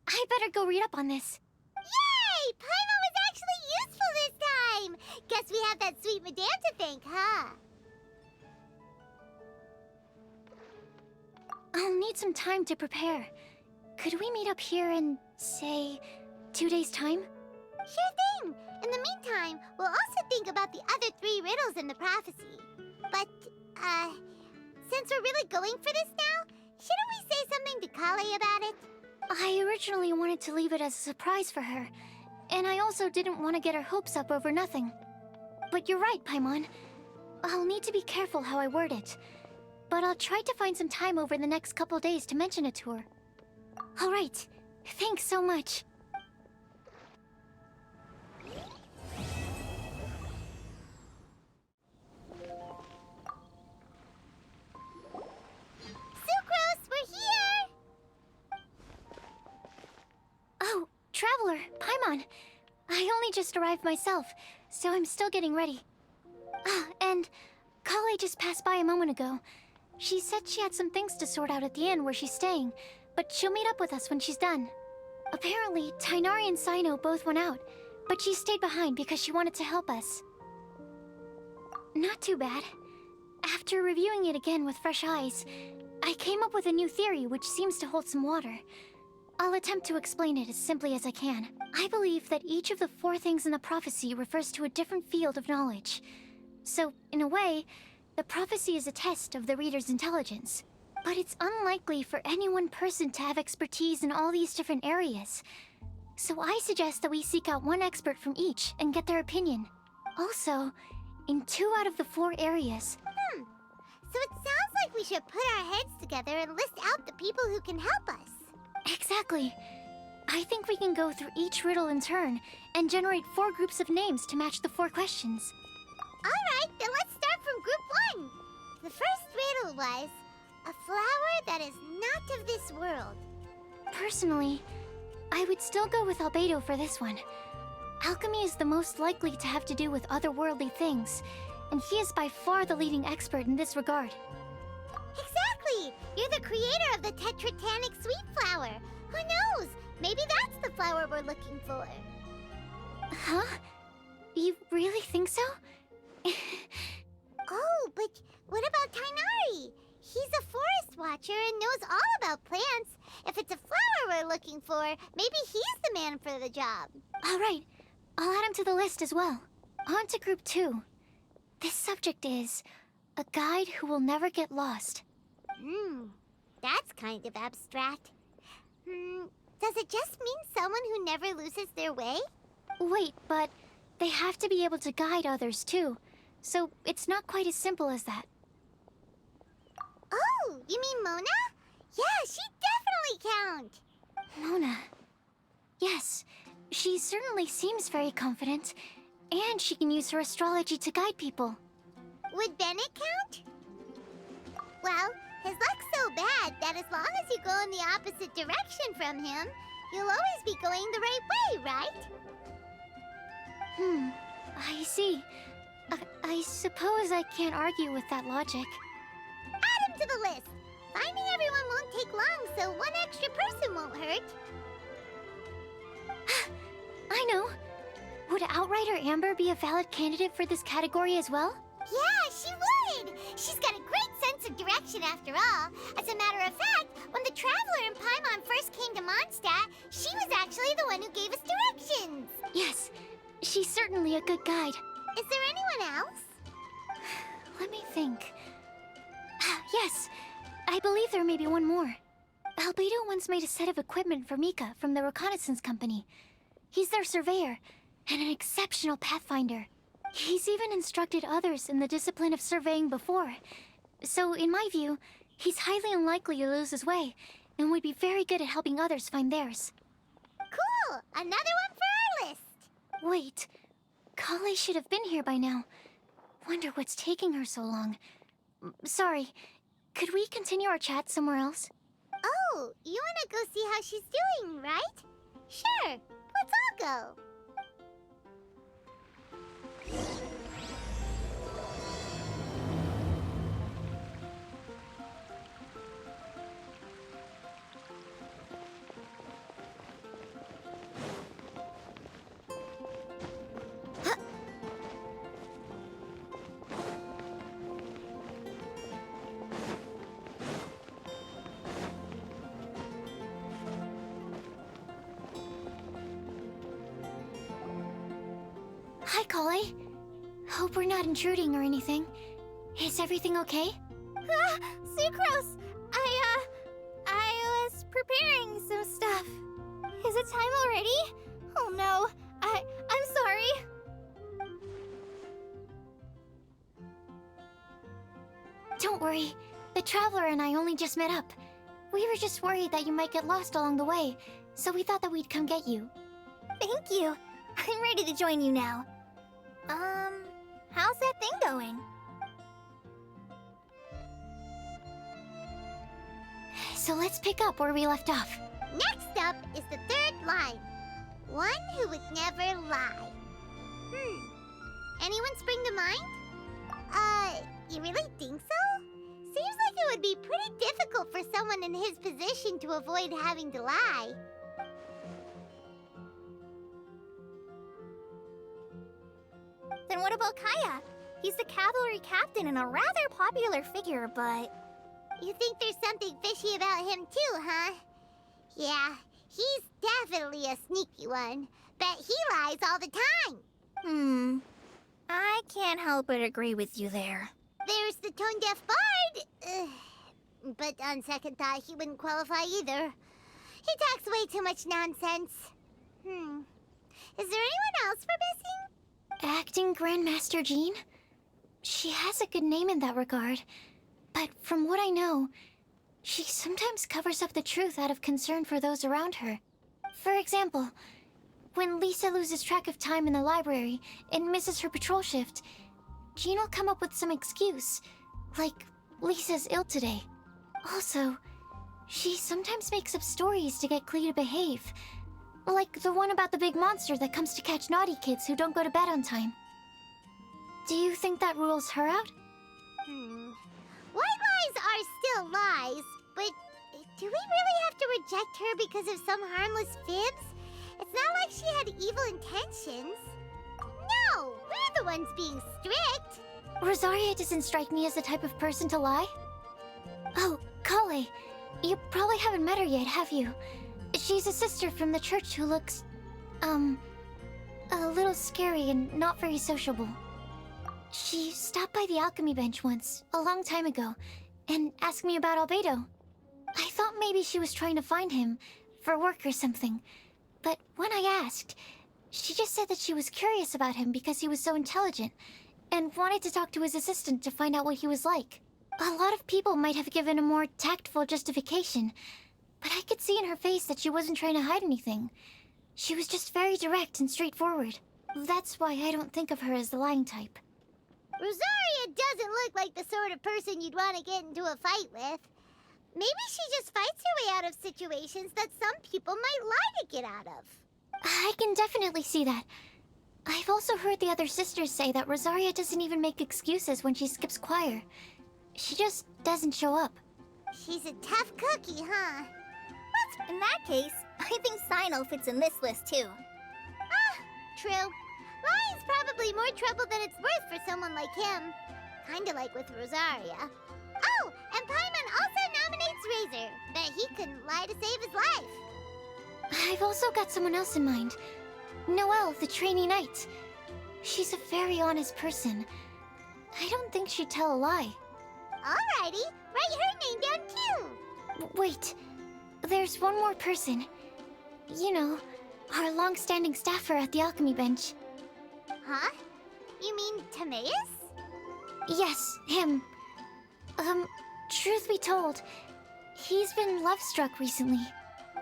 I better go read up on this. Yay! Paimon was actually useful this time! Guess we have that sweet madame to thank, huh? I'll need some time to prepare. Could we meet up here in, say, 2 days' time? Sure thing! In the meantime, we'll also think about the other 3 riddles in the prophecy. But, since we're really going for this now, shouldn't we say something to Kale about it? I originally wanted to leave it as a surprise for her, and I also didn't want to get her hopes up over nothing. But you're right, Paimon. I'll need to be careful how I word it. But I'll try to find some time over the next couple days to mention it to her. All right. Thanks so much. Sucrose, we're here! Oh, Traveler, Paimon. I only just arrived myself, so I'm still getting ready. Ah, and Kale just passed by a moment ago. She said she had some things to sort out at the inn where she's staying, but she'll meet up with us when she's done. Apparently, Tainari and Sino both went out, but she stayed behind because she wanted to help us. Not too bad. After reviewing it again with fresh eyes, I came up with a new theory which seems to hold some water. I'll attempt to explain it as simply as I can. I believe that each of the 4 things in the prophecy refers to a different field of knowledge. So, in a way, the prophecy is a test of the reader's intelligence. But it's unlikely for any one person to have expertise in all these different areas. So I suggest that we seek out one expert from each and get their opinion. Also, in 2 out of the 4 areas... So it sounds like we should put our heads together and list out the people who can help us. Exactly. I think we can go through each riddle in turn and generate 4 groups of names to match the 4 questions. Alright, then let's start from group 1. The first riddle was, a flower that is not of this world. Personally, I would still go with Albedo for this one. Alchemy is the most likely to have to do with otherworldly things, and he is by far the leading expert in this regard. Exactly! You're the creator of the tetratanic sweet flower. Who knows? Maybe that's the flower we're looking for. Huh? You really think so? Oh, but what about Tainari? He's a forest watcher and knows all about plants. If it's a flower we're looking for, maybe he's the man for the job. All right. I'll add him to the list as well. On to group 2. This subject is a guide who will never get lost. That's kind of abstract. Does it just mean someone who never loses their way? Wait, but they have to be able to guide others too. So it's not quite as simple as that. Oh, you mean Mona? Yeah, she definitely count. Mona. Yes, she certainly seems very confident. And she can use her astrology to guide people. Would Bennett count? Well, his luck's so bad that as long as you go in the opposite direction from him, you'll always be going the right way, right? I see. I suppose I can't argue with that logic. Add him to the list. Finding everyone won't take long, so one extra person won't hurt. I know. Would Outrider Amber be a valid candidate for this category as well? Yeah, she would! She's got a great sense of direction after all. As a matter of fact, when the Traveler and Paimon first came to Mondstadt, she was actually the one who gave us directions. Yes, she's certainly a good guide. Is there anyone else? Let me think. Yes, I believe there may be one more. Albedo once made a set of equipment for Mika from the reconnaissance company. He's their surveyor, and an exceptional pathfinder. He's even instructed others in the discipline of surveying before. So, in my view, he's highly unlikely to lose his way, and would be very good at helping others find theirs. Cool! Another one for our list! Wait, Kale should have been here by now. Wonder what's taking her so long. Sorry, could we continue our chat somewhere else? Oh, you wanna go see how she's doing, right? Sure, let's all go. Hi, Kale. Hope we're not intruding or anything. Is everything okay? Sucrose! I was preparing some stuff. Is it time already? Oh no, I'm sorry. Don't worry. The Traveler and I only just met up. We were just worried that you might get lost along the way, so we thought that we'd come get you. Thank you. I'm ready to join you now. How's that thing going? So let's pick up where we left off. Next up is the third line. One who would never lie. Anyone spring to mind? You really think so? Seems like it would be pretty difficult for someone in his position to avoid having to lie. Then what about Kaya? He's the cavalry captain and a rather popular figure, but... You think there's something fishy about him too, huh? Yeah, he's definitely a sneaky one. Bet he lies all the time. I can't help but agree with you there. There's the tone-deaf bard. But on second thought, he wouldn't qualify either. He talks way too much nonsense. Is there anyone else we're missing? Acting Grandmaster Jean? She has a good name in that regard. But from what I know, she sometimes covers up the truth out of concern for those around her. For example, when Lisa loses track of time in the library and misses her patrol shift, Jean will come up with some excuse, like Lisa's ill today. Also, she sometimes makes up stories to get Klee to behave, like the one about the big monster that comes to catch naughty kids who don't go to bed on time. Do you think that rules her out? White lies are still lies, but do we really have to reject her because of some harmless fibs? It's not like she had evil intentions. No, we're the ones being strict. Rosaria doesn't strike me as the type of person to lie. Oh, Kale, you probably haven't met her yet, have you? She's a sister from the church who looks, a little scary and not very sociable. She stopped by the alchemy bench once, a long time ago, and asked me about Albedo. I thought maybe she was trying to find him, for work or something. But when I asked, she just said that she was curious about him because he was so intelligent, and wanted to talk to his assistant to find out what he was like. A lot of people might have given a more tactful justification, but I could see in her face that she wasn't trying to hide anything. She was just very direct and straightforward. That's why I don't think of her as the lying type. Rosaria doesn't look like the sort of person you'd want to get into a fight with. Maybe she just fights her way out of situations that some people might lie to get out of. I can definitely see that. I've also heard the other sisters say that Rosaria doesn't even make excuses when she skips choir. She just doesn't show up. She's a tough cookie, huh? In that case, I think Sino fits in this list too. True. Lying's probably more trouble than it's worth for someone like him. kinda like with Rosaria. Oh, and Paimon also nominates Razor. Bet he couldn't lie to save his life. I've also got someone else in mind. Noelle, the trainee knight. She's a very honest person. I don't think she'd tell a lie. Alrighty, write her name down too. Wait, there's one more person. You know, our long-standing staffer at the alchemy bench. Huh? You mean Timaeus? Yes, him. Truth be told, he's been love-struck recently.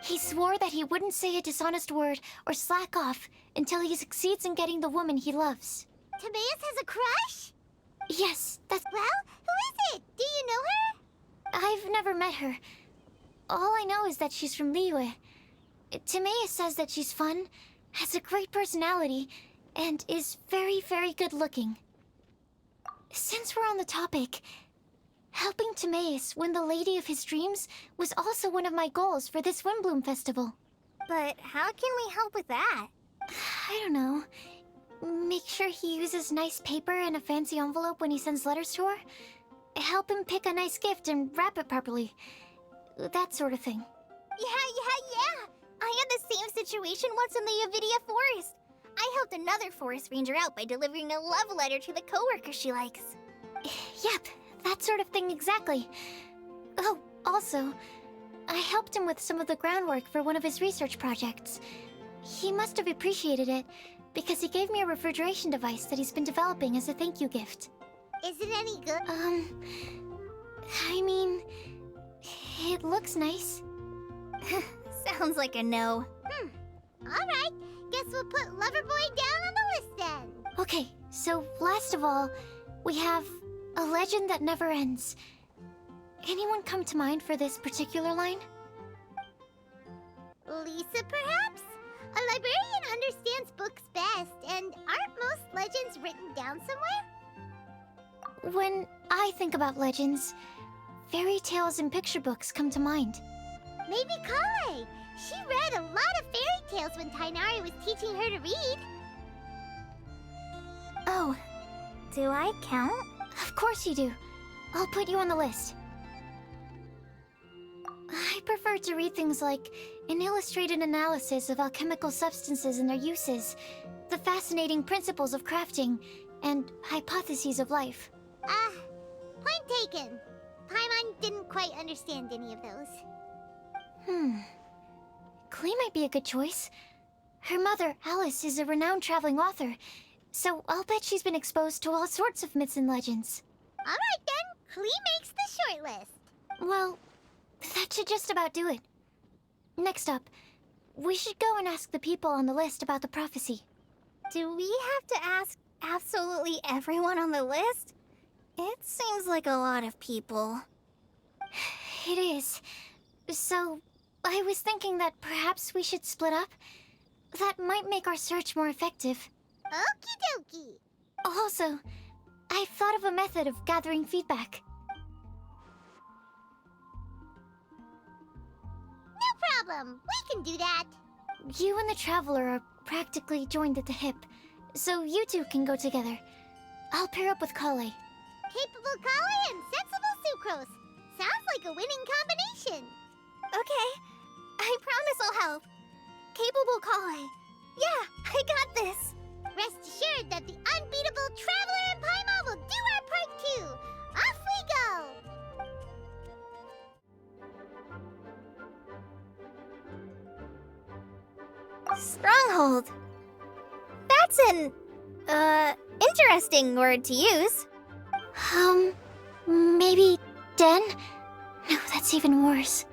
He swore that he wouldn't say a dishonest word or slack off until he succeeds in getting the woman he loves. Timaeus has a crush? Yes, that's... Well, who is it? Do you know her? I've never met her. All I know is that she's from Liyue. Timaeus says that she's fun, has a great personality, and is very, very good-looking. Since we're on the topic, helping Timaeus win the lady of his dreams was also one of my goals for this Windblume Festival. But how can we help with that? I don't know. Make sure he uses nice paper and a fancy envelope when he sends letters to her. Help him pick a nice gift and wrap it properly. That sort of thing. Yeah. I had the same situation once in the Avidia Forest. I helped another forest ranger out by delivering a love letter to the coworker she likes. Yep, that sort of thing exactly. Oh, also, I helped him with some of the groundwork for one of his research projects. He must have appreciated it, because he gave me a refrigeration device that he's been developing as a thank you gift. Is it any good? I mean, it looks nice. Sounds like a no. Alright, guess we'll put Loverboy down on the list then. Okay, so last of all, we have a legend that never ends. Anyone come to mind for this particular line? Lisa, perhaps? A librarian understands books best, and aren't most legends written down somewhere? When I think about legends, fairy tales and picture books come to mind. Maybe Kale. She read a lot of fairy tales when Tainari was teaching her to read. Oh, Do I count? of course you do. I'll put you on the list. I prefer to read things like an illustrated analysis of alchemical substances and their uses, the fascinating principles of crafting, and hypotheses of life. Point taken. Paimon didn't quite understand any of those. Klee might be a good choice. Her mother, Alice, is a renowned traveling author, so I'll bet she's been exposed to all sorts of myths and legends. Alright then, Klee makes the short list. Well, that should just about do it. Next up, we should go and ask the people on the list about the prophecy. Do we have to ask absolutely everyone on the list? It seems like a lot of people. It is. So, I was thinking that perhaps we should split up. That might make our search more effective. Okie dokie. Also, I've thought of a method of gathering feedback. No problem. We can do that. You and the Traveler are practically joined at the hip, so you two can go together. I'll pair up with Kale. Capable Kale and sensible Sucrose. Sounds like a winning combination. Okay. I promise I'll help. Capable Kale. Yeah, I got this. Rest assured that the unbeatable Traveler and Paimon will do our part too. Off we go. Stronghold. That's an, interesting word to use. Maybe den? No, that's even worse.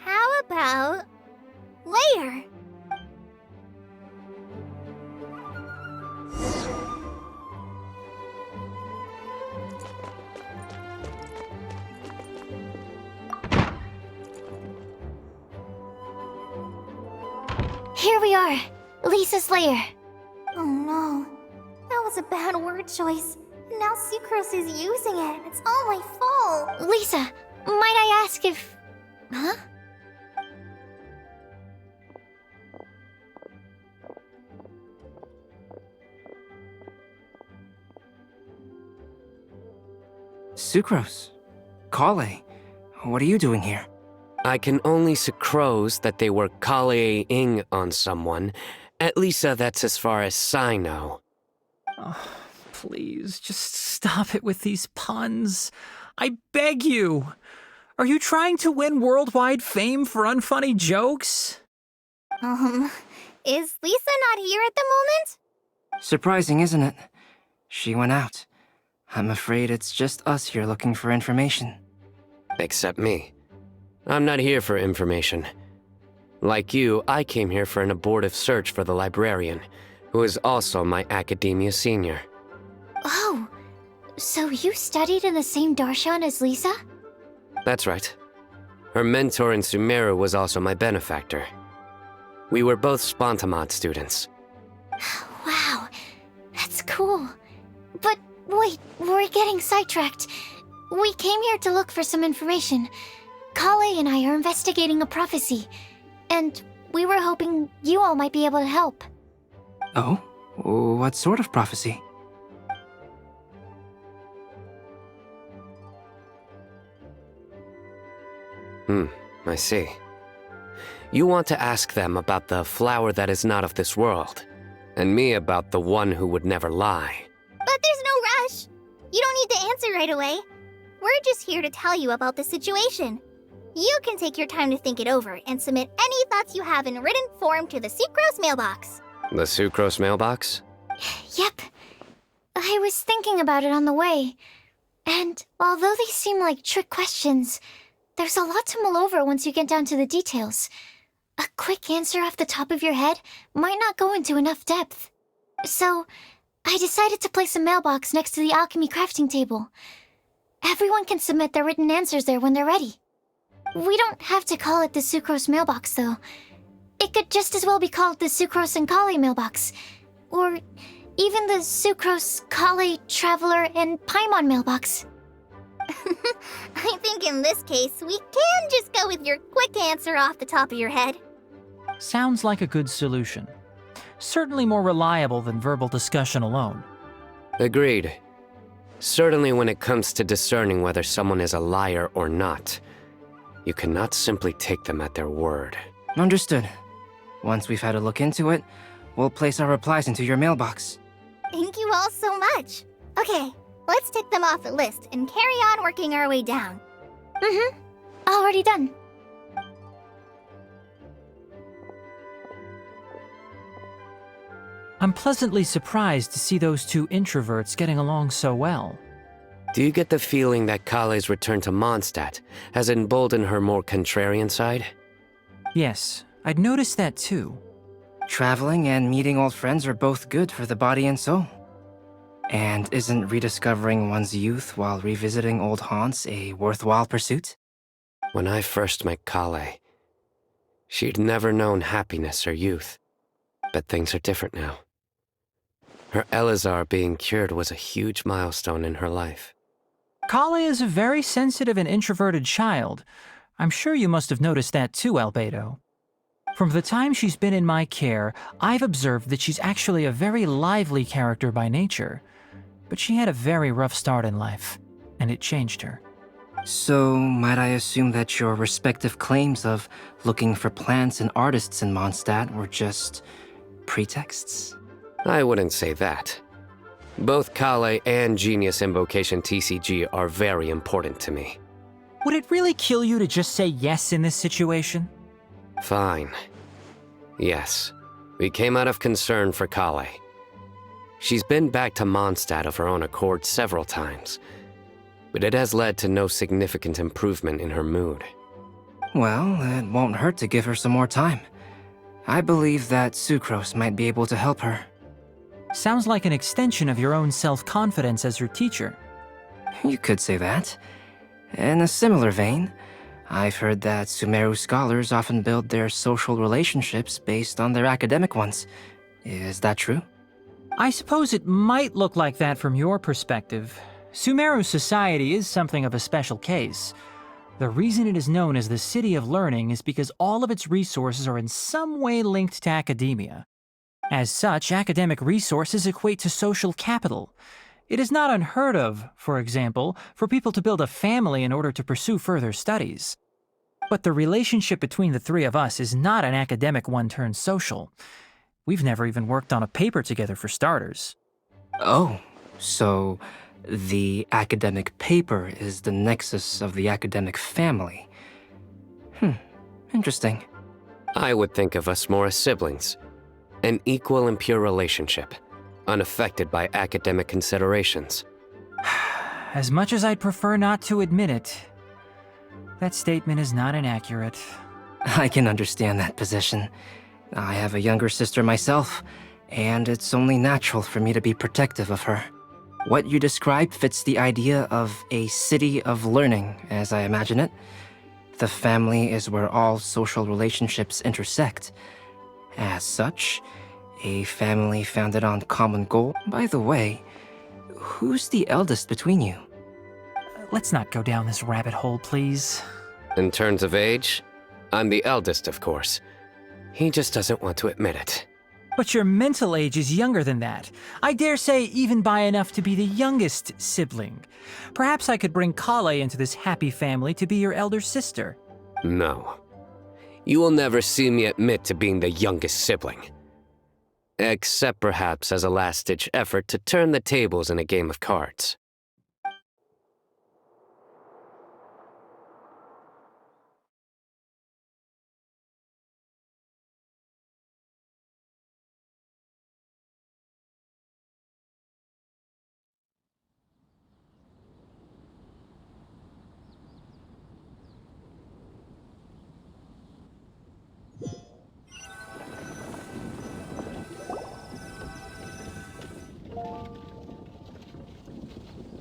How about layer? Here we are, Lisa's lair. Oh no, that was a bad word choice. Now Sucrose is using it. It's all my fault. Lisa, might I ask if... Huh? Sucrose. Kale. What are you doing here? I can only sucrose that they were Kale-ing on someone. At least that's as far as I know. Oh, please, just stop it with these puns. I beg you. Are you trying to win worldwide fame for unfunny jokes? Is Lisa not here at the moment? Surprising, isn't it? She went out. I'm afraid it's just us here looking for information. Except me. I'm not here for information. Like you, I came here for an abortive search for the librarian, who is also my academia senior. Oh, so you studied in the same darshan as Lisa? That's right. Her mentor in Sumeru was also my benefactor. We were both Spontamod students. Wow, that's cool. But wait, we're getting sidetracked. We came here to look for some information. Kale and I are investigating a prophecy, and we were hoping you all might be able to help. Oh? What sort of prophecy? I see. You want to ask them about the flower that is not of this world, and me about the one who would never lie. But there's no rush. You don't need to answer right away. We're just here to tell you about the situation. You can take your time to think it over and submit any thoughts you have in written form to the Sucrose mailbox. The Sucrose mailbox? Yep. I was thinking about it on the way. And although they seem like trick questions, there's a lot to mull over once you get down to the details. A quick answer off the top of your head might not go into enough depth. So, I decided to place a mailbox next to the alchemy crafting table. Everyone can submit their written answers there when they're ready. We don't have to call it the Sucrose mailbox, though. It could just as well be called the Sucrose and Kale mailbox. Or even the Sucrose, Kale, Traveler, and Paimon mailbox. I think in this case, we can just go with your quick answer off the top of your head. Sounds like a good solution. Certainly more reliable than verbal discussion alone. Agreed. Certainly when it comes to discerning whether someone is a liar or not, you cannot simply take them at their word. Understood. Once we've had a look into it, we'll place our replies into your mailbox. Thank you all so much. Okay, let's tick them off the list and carry on working our way down. Already done. I'm pleasantly surprised to see those two introverts getting along so well. Do you get the feeling that Kale's return to Mondstadt has emboldened her more contrarian side? Yes, I'd noticed that too. Traveling and meeting old friends are both good for the body and soul. And isn't rediscovering one's youth while revisiting old haunts a worthwhile pursuit? When I first met Kale, she'd never known happiness or youth. But things are different now. Her Elazar being cured was a huge milestone in her life. Kale is a very sensitive and introverted child. I'm sure you must have noticed that too, Albedo. From the time she's been in my care, I've observed that she's actually a very lively character by nature. But she had a very rough start in life, and it changed her. So, might I assume that your respective claims of looking for plants and artists in Mondstadt were just pretexts? I wouldn't say that. Both Kale and Genius Invocation TCG are very important to me. Would it really kill you to just say yes in this situation? Fine. Yes, we came out of concern for Kale. She's been back to Mondstadt of her own accord several times, but it has led to no significant improvement in her mood. Well, it won't hurt to give her some more time. I believe that Sucrose might be able to help her. Sounds like an extension of your own self-confidence as her teacher. You could say that. In a similar vein, I've heard that Sumeru scholars often build their social relationships based on their academic ones. Is that true? I suppose it might look like that from your perspective. Sumeru society is something of a special case. The reason it is known as the City of Learning is because all of its resources are in some way linked to academia. As such, academic resources equate to social capital. It is not unheard of, for example, for people to build a family in order to pursue further studies. But the relationship between the three of us is not an academic one turned social. We've never even worked on a paper together for starters. Oh, so the academic paper is the nexus of the academic family. Interesting. I would think of us more as siblings. An equal and pure relationship, unaffected by academic considerations. As much as I'd prefer not to admit it, that statement is not inaccurate. I can understand that position. I have a younger sister myself, and it's only natural for me to be protective of her. What you describe fits the idea of a city of learning, as I imagine it. The family is where all social relationships intersect. As such, a family founded on common goal. By the way, who's the eldest between you? Let's not go down this rabbit hole, please. In terms of age, I'm the eldest, of course. He just doesn't want to admit it. But your mental age is younger than that. I dare say even by enough to be the youngest sibling. Perhaps I could bring Kale into this happy family to be your elder sister. No. You will never see me admit to being the youngest sibling. Except perhaps as a last-ditch effort to turn the tables in a game of cards.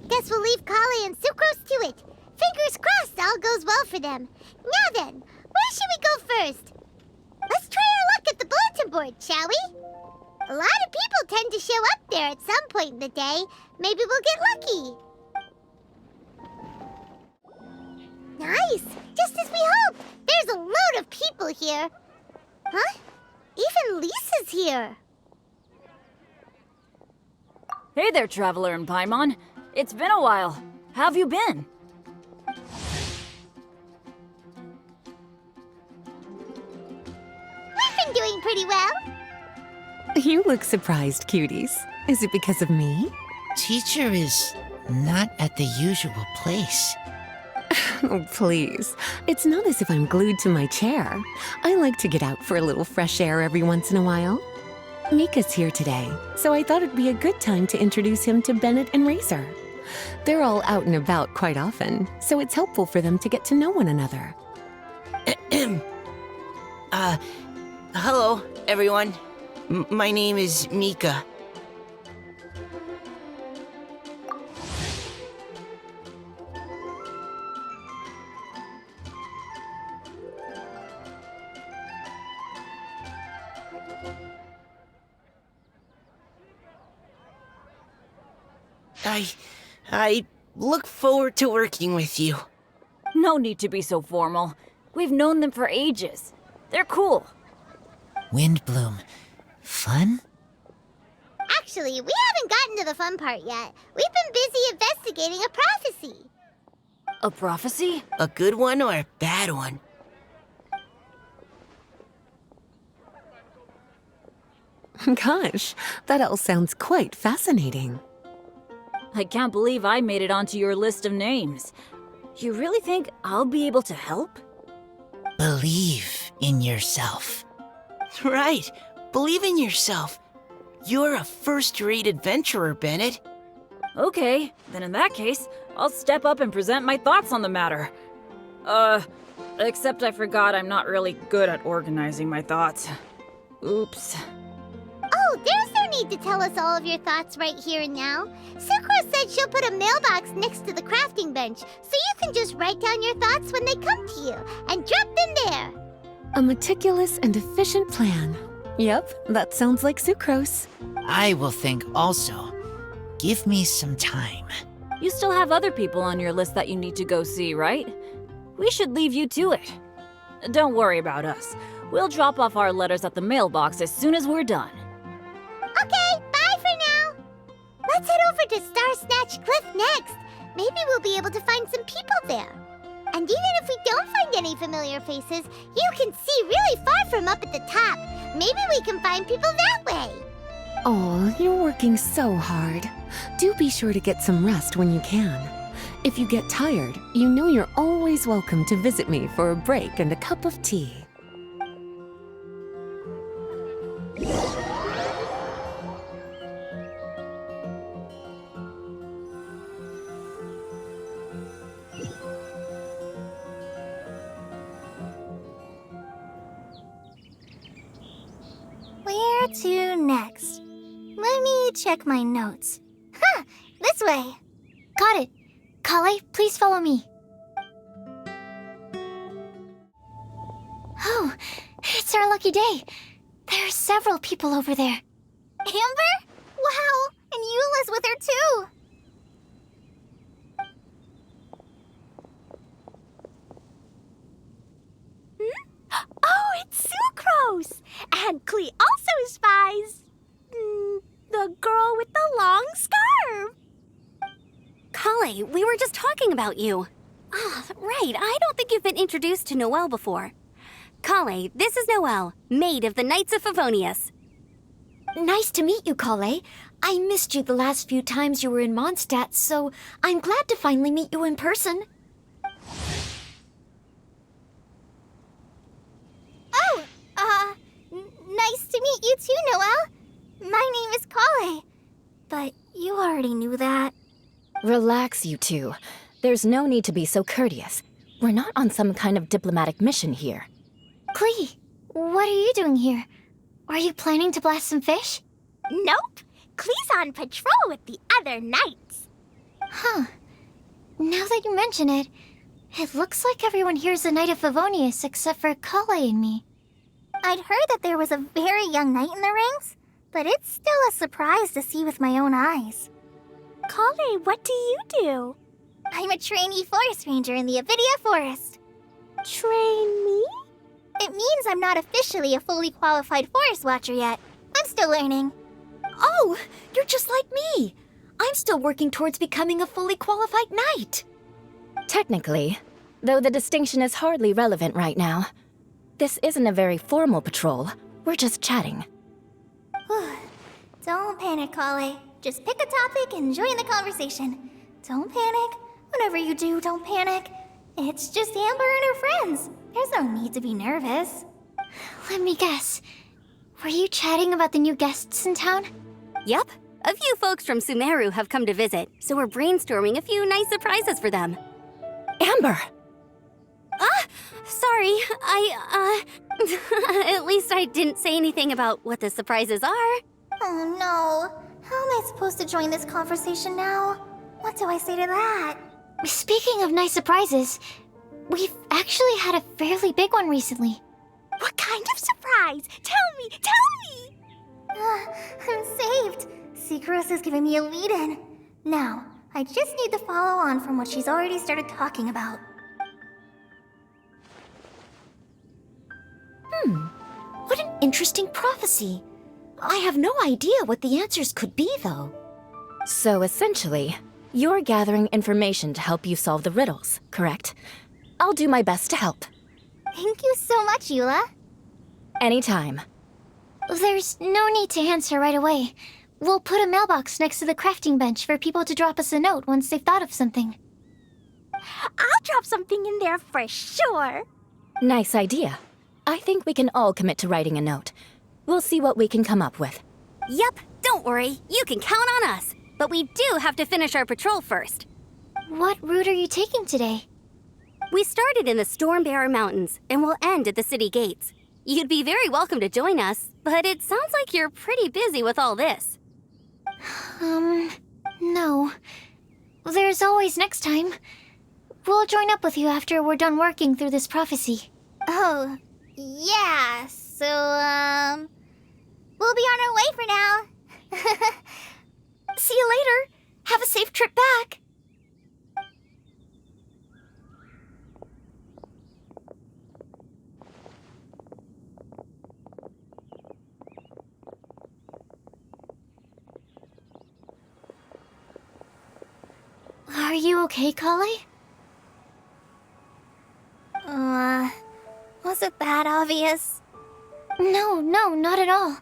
Guess we'll leave Kale and Sucrose to it. Fingers crossed all goes well for them. Now then, where should we go first? Let's try our luck at the bulletin board, shall we? A lot of people tend to show up there at some point in the day. Maybe we'll get lucky. Nice! Just as we hoped! There's a load of people here. Huh? Even Lisa's here. Hey there, Traveler and Paimon. It's been a while. How have you been? We've been doing pretty well. You look surprised, cuties. Is it because of me? Teacher is not at the usual place. Oh, please. It's not as if I'm glued to my chair. I like to get out for a little fresh air every once in a while. Mika's here today, so I thought it'd be a good time to introduce him to Bennett and Razor. They're all out and about quite often, so it's helpful for them to get to know one another. Hello, everyone. My name is Mika. I look forward to working with you. No need to be so formal. We've known them for ages. They're cool. Windblume. Fun? Actually, we haven't gotten to the fun part yet. We've been busy investigating a prophecy. A prophecy? A good one or a bad one? Gosh, that all sounds quite fascinating. I can't believe I made it onto your list of names. You really think I'll be able to help? Believe in yourself. Right. Believe in yourself. You're a first-rate adventurer, Bennett. Okay, then in that case, I'll step up and present my thoughts on the matter. Except I forgot I'm not really good at organizing my thoughts. Oops. Oh, there's no need to tell us all of your thoughts right here and now. Sucrose said she'll put a mailbox next to the crafting bench, so you can just write down your thoughts when they come to you, and drop them there. A meticulous and efficient plan. Yep, that sounds like Sucrose. I will think also. Give me some time. You still have other people on your list that you need to go see, right? We should leave you to it. Don't worry about us. We'll drop off our letters at the mailbox as soon as we're done. Okay, bye for now. Let's head over to Star Snatch Cliff next. Maybe we'll be able to find some people there. And even if we don't find any familiar faces, you can see really far from up at the top. Maybe we can find people that way. Oh, you're working so hard. Do be sure to get some rest when you can. If you get tired, you know you're always welcome to visit me for a break and a cup of tea. Where to next? Let me check my notes. Huh, this way. Got it. Kale, please follow me. Oh, it's our lucky day. There are several people over there. Amber? Wow, and Eula's with her too. Oh, it's Sucrose! And Klee also spies the girl with the long scarf. Kale, we were just talking about you. Ah, right. I don't think you've been introduced to Noelle before. Kale, this is Noelle, maid of the Knights of Favonius. Nice to meet you, Kale. I missed you the last few times you were in Mondstadt, so I'm glad to finally meet you in person. Oh, nice to meet you too, Noelle. My name is Kale. But you already knew that. Relax, you two. There's no need to be so courteous. We're not on some kind of diplomatic mission here. Klee, what are you doing here? Are you planning to blast some fish? Nope. Klee's on patrol with the other knights. Huh. Now that you mention it, it looks like everyone here's a Knight of Favonius except for Kale and me. I'd heard that there was a very young knight in the ranks, but it's still a surprise to see with my own eyes. Kale, what do you do? I'm a trainee forest ranger in the Avidia Forest. Trainee? It means I'm not officially a fully qualified forest watcher yet. I'm still learning. Oh, you're just like me. I'm still working towards becoming a fully qualified knight. Technically, though the distinction is hardly relevant right now. This isn't a very formal patrol. We're just chatting. Don't panic, Kale. Just pick a topic and join the conversation. Don't panic. Whatever you do, don't panic. It's just Amber and her friends. There's no need to be nervous. Let me guess. Were you chatting about the new guests in town? Yep. A few folks from Sumeru have come to visit, so we're brainstorming a few nice surprises for them. Amber! Sorry. At least I didn't say anything about what the surprises are. Oh no. How am I supposed to join this conversation now? What do I say to that? Speaking of nice surprises, we've actually had a fairly big one recently. What kind of surprise? Tell me! I'm saved. Sucrose is giving me a lead-in. Now, I just need to follow on from what she's already started talking about. What an interesting prophecy. I have no idea what the answers could be, though. So essentially, you're gathering information to help you solve the riddles, correct? I'll do my best to help. Thank you so much, Eula. Anytime. There's no need to answer right away. We'll put a mailbox next to the crafting bench for people to drop us a note once they've thought of something. I'll drop something in there for sure. Nice idea. I think we can all commit to writing a note. We'll see what we can come up with. Yep, don't worry. You can count on us. But we do have to finish our patrol first. What route are you taking today? We started in the Stormbearer Mountains, and we'll end at the city gates. You'd be very welcome to join us, but it sounds like you're pretty busy with all this. No. There's always next time. We'll join up with you after we're done working through this prophecy. Oh, yeah, so, we'll be on our way for now. See you later. Have a safe trip back. you okay, Kale? Was it that obvious? No, not at all.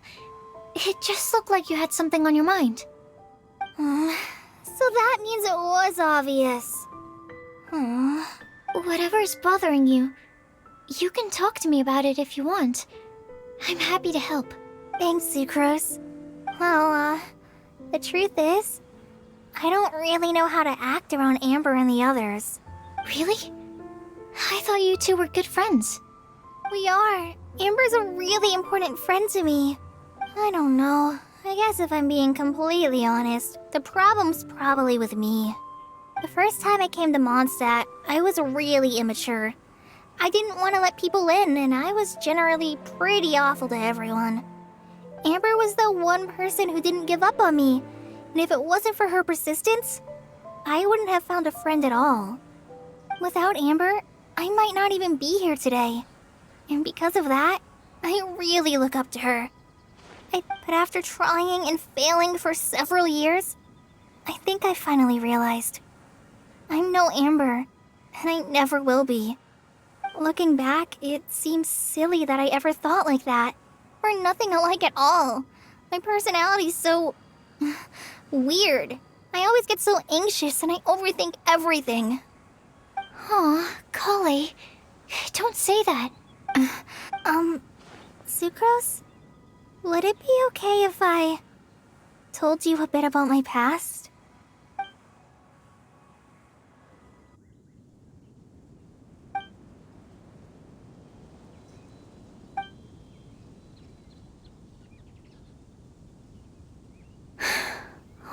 It just looked like you had something on your mind. So that means it was obvious. Whatever's bothering you, you can talk to me about it if you want. I'm happy to help. Thanks, Sucrose. Well, the truth is, I don't really know how to act around Amber and the others. Really? I thought you two were good friends. We are. Amber's a really important friend to me. I don't know. I guess if I'm being completely honest, the problem's probably with me. The first time I came to Mondstadt, I was really immature. I didn't want to let people in, and I was generally pretty awful to everyone. Amber was the one person who didn't give up on me, and if it wasn't for her persistence, I wouldn't have found a friend at all. Without Amber, I might not even be here today. And because of that, I really look up to her. But after trying and failing for several years, I think I finally realized. I'm no Amber, and I never will be. Looking back, it seems silly that I ever thought like that. We're nothing alike at all. My personality's so... weird. I always get so anxious and I overthink everything. Aw, Kale, don't say that. Sucrose? Would it be okay if I told you a bit about my past?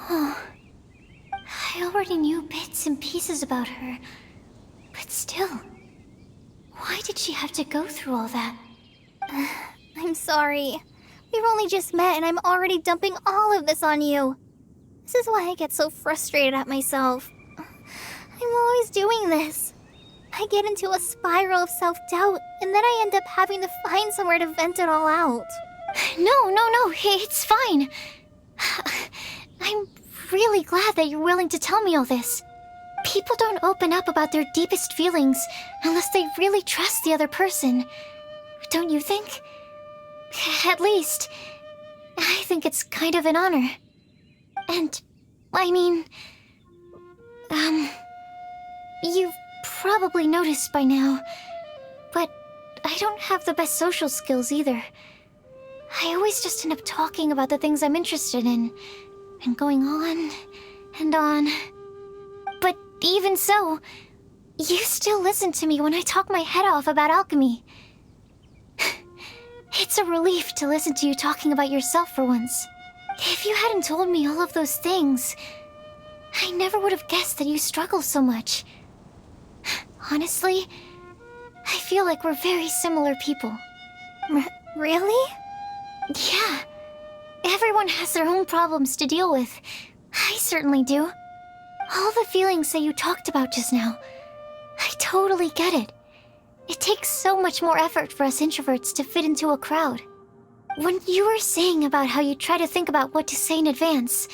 Oh, I already knew bits and pieces about her, but still, why did she have to go through all that? I'm sorry. We've only just met and I'm already dumping all of this on you. This is why I get so frustrated at myself. I'm always doing this. I get into a spiral of self-doubt, and then I end up having to find somewhere to vent it all out. No, it's fine. I'm really glad that you're willing to tell me all this. People don't open up about their deepest feelings unless they really trust the other person. Don't you think? At least, I think it's kind of an honor. And, I mean... you've probably noticed by now, but I don't have the best social skills either. I always just end up talking about the things I'm interested in, and going on and on. But even so, you still listen to me when I talk my head off about alchemy. It's a relief to listen to you talking about yourself for once. If you hadn't told me all of those things, I never would have guessed that you struggle so much. Honestly, I feel like we're very similar people. Really? Yeah. Everyone has their own problems to deal with. I certainly do. All the feelings that you talked about just now, I totally get it. It takes so much more effort for us introverts to fit into a crowd. When you were saying about how you try to think about what to say in advance,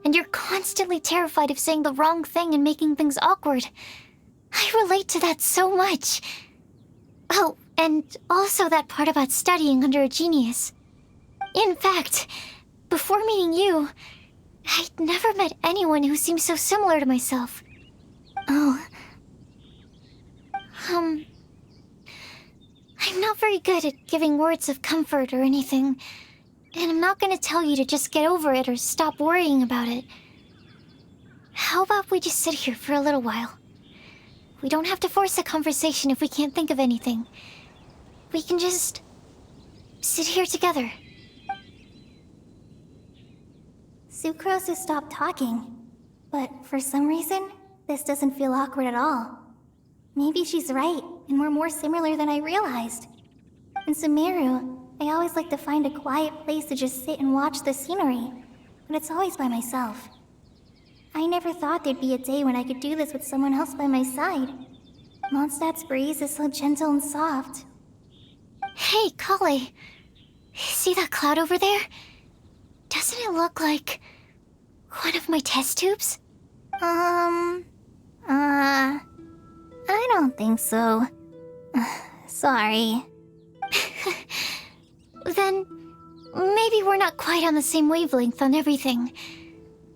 and you're constantly terrified of saying the wrong thing and making things awkward, I relate to that so much. Oh, and also that part about studying under a genius. In fact, before meeting you, I'd never met anyone who seemed so similar to myself. Oh. I'm not very good at giving words of comfort or anything, and I'm not gonna tell you to just get over it or stop worrying about it. How about we just sit here for a little while? We don't have to force a conversation if we can't think of anything. We can just sit here together. Sucrose has stopped talking, but for some reason, this doesn't feel awkward at all. Maybe she's right, and we're more similar than I realized. In Sumeru, I always like to find a quiet place to just sit and watch the scenery, but it's always by myself. I never thought there'd be a day when I could do this with someone else by my side. Mondstadt's breeze is so gentle and soft. Hey, Kale. See that cloud over there? Doesn't it look like one of my test tubes? think so. Sorry. Then, maybe we're not quite on the same wavelength on everything.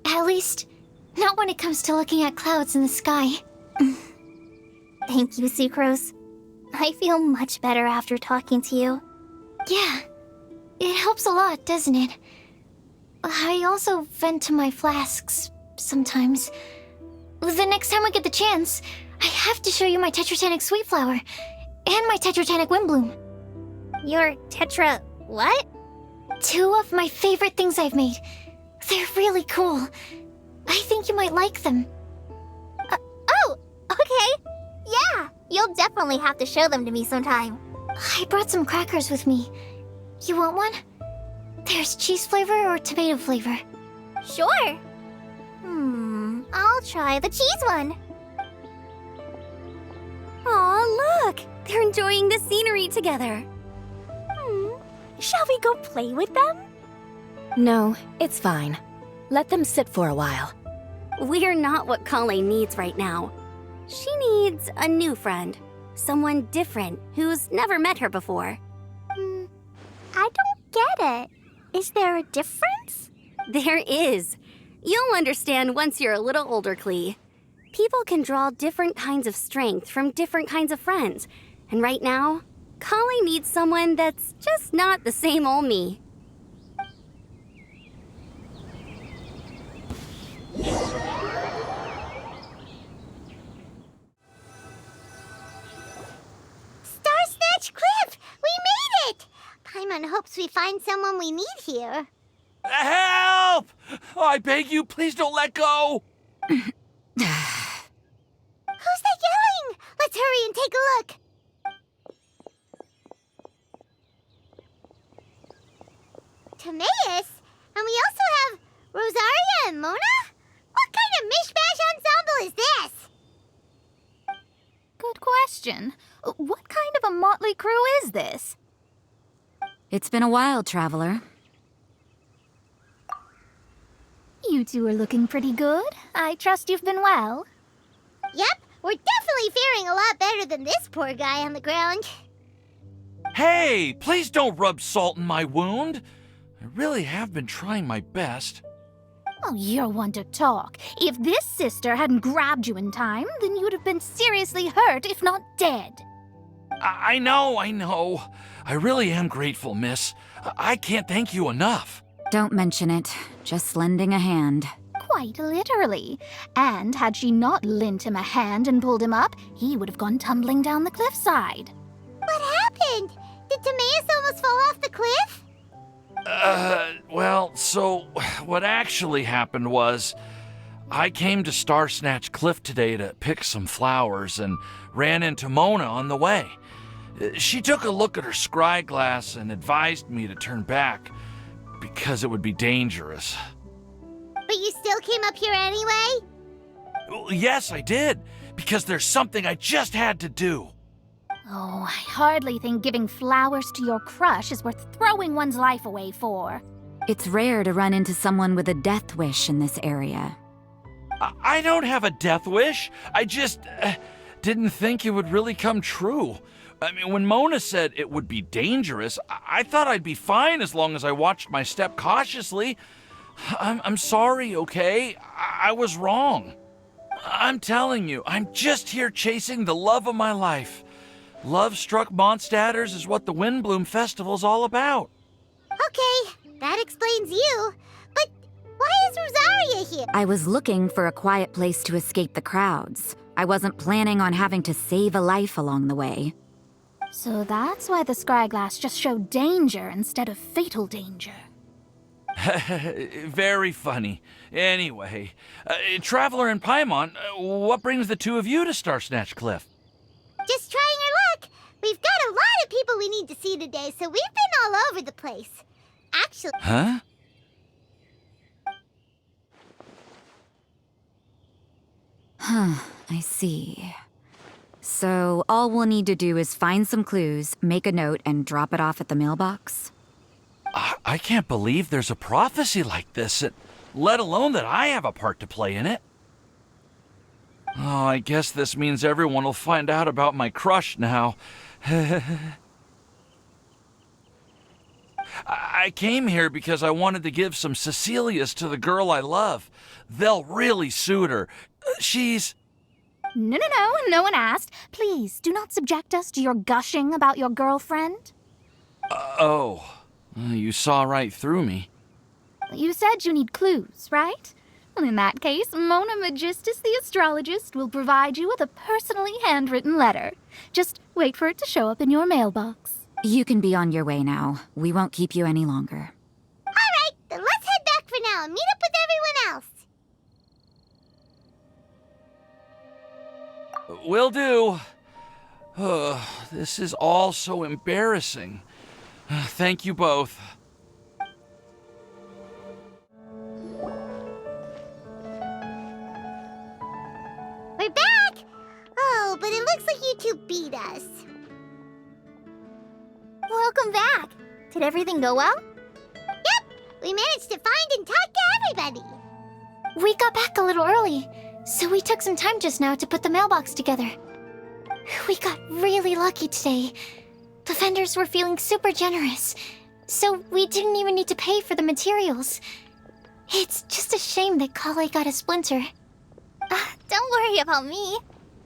At least, not when it comes to looking at clouds in the sky. Thank you, Sucrose. I feel much better after talking to you. Yeah, it helps a lot, doesn't it? I also vent to my flasks sometimes. The next time we get the chance, I have to show you my Tetratanic Sweet Flower and my Tetratanic Windblume. Your Tetra... what? 2 of my favorite things I've made. They're really cool. I think you might like them. Oh, okay. Yeah, you'll definitely have to show them to me sometime. I brought some crackers with me. You want one? There's cheese flavor or tomato flavor. Sure. I'll try the cheese one. Aw, look! They're enjoying the scenery together. Shall we go play with them? No, it's fine. Let them sit for a while. We're not what Kale needs right now. She needs a new friend. Someone different who's never met her before. I don't get it. Is there a difference? There is. You'll understand once you're a little older, Klee. People can draw different kinds of strength from different kinds of friends. And right now, Kale needs someone that's just not the same old me. Starsnatch Cliff! We made it! Paimon hopes we find someone we need here. Help! Oh, I beg you, please don't let go! Who's that yelling? Let's hurry and take a look. Timaeus? And we also have Rosaria and Mona? What kind of mishmash ensemble is this? Good question. What kind of a motley crew is this? It's been a while, Traveler. You two are looking pretty good. I trust you've been well. Yep, we're definitely faring a lot better than this poor guy on the ground. Hey, please don't rub salt in my wound. I really have been trying my best. Oh, you're one to talk. If this sister hadn't grabbed you in time, then you'd have been seriously hurt, if not dead. I know. I really am grateful, miss. I can't thank you enough. Don't mention it. Just lending a hand. Quite literally. And had she not lent him a hand and pulled him up, he would have gone tumbling down the cliffside. What happened? Did Timaeus almost fall off the cliff? Well, so what actually happened was I came to Starsnatch Cliff today to pick some flowers and ran into Mona on the way. She took a look at her scry glass and advised me to turn back because it would be dangerous. But you still came up here anyway? Well, yes, I did, because there's something I just had to do. Oh, I hardly think giving flowers to your crush is worth throwing one's life away for. It's rare to run into someone with a death wish in this area. I don't have a death wish. I just didn't think it would really come true. I mean, when Mona said it would be dangerous, I thought I'd be fine as long as I watched my step cautiously. I'm sorry, okay? I was wrong. I'm telling you, I'm just here chasing the love of my life. Love-struck Mondstadters is what the Windblume Festival's all about. Okay, that explains you. But why is Rosaria here? I was looking for a quiet place to escape the crowds. I wasn't planning on having to save a life along the way. So that's why the scry glass just showed danger instead of fatal danger. Very funny. Anyway, Traveler and Paimon, what brings the two of you to Starsnatch Cliff? Just trying our luck. We've got a lot of people we need to see today, so we've been all over the place. Actually... Huh? I see. So all we'll need to do is find some clues, make a note, and drop it off at the mailbox? I can't believe there's a prophecy like this, let alone that I have a part to play in it. Oh, I guess this means everyone will find out about my crush now. I came here because I wanted to give some Cecilias to the girl I love. They'll really suit her. She's... No one asked. Please, do not subject us to your gushing about your girlfriend. You saw right through me. You said you need clues, right? Well, in that case, Mona Magistus the astrologist will provide you with a personally handwritten letter. Just wait for it to show up in your mailbox. You can be on your way now. We won't keep you any longer. Alright, then let's head back for now and meet up with everyone else. Will do. This is all so embarrassing. Thank you both. We're back! Oh, but it looks like you two beat us. Welcome back. Did everything go well? Yep, we managed to find and talk to everybody. We got back a little early, so we took some time just now to put the mailbox together. We got really lucky today. The vendors were feeling super generous, so we didn't even need to pay for the materials. It's just a shame that Kale got a splinter. Don't worry about me.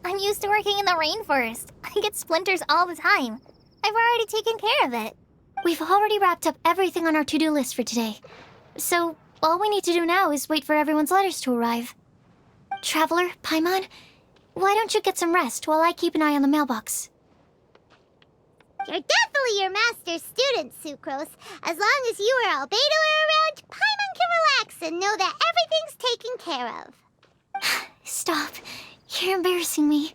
I'm used to working in the rainforest. I get splinters all the time. I've already taken care of it. We've already wrapped up everything on our to-do list for today. So, all we need to do now is wait for everyone's letters to arrive. Traveler, Paimon, why don't you get some rest while I keep an eye on the mailbox? You're definitely your master's student, Sucrose. As long as you or Albedo are around, Paimon can relax and know that everything's taken care of. Stop. You're embarrassing me.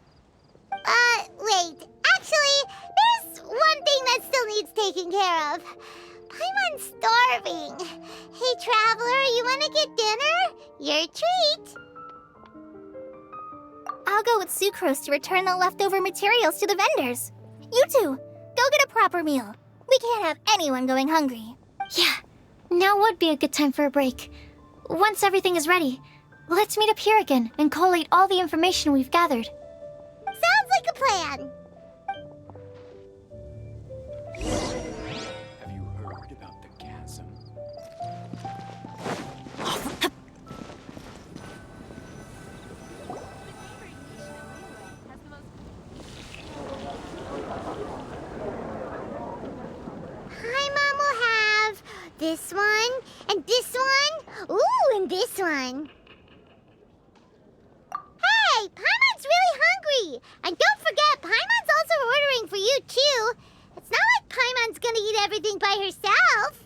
Wait. Actually, there's one thing that still needs taking care of. Paimon's starving. Hey, Traveler, you wanna get dinner? Your treat. I'll go with Sucrose to return the leftover materials to the vendors. You two, go get a proper meal. We can't have anyone going hungry. Yeah, now would be a good time for a break. Once everything is ready, let's meet up here again and collate all the information we've gathered. Sounds like a plan. Have you heard about the chasm? Paimon will have this one, and this one. Ooh, and this one. Hey, Paimon's really hungry! And don't forget, Paimon's also ordering for you, too. It's not like Paimon's gonna eat everything by herself.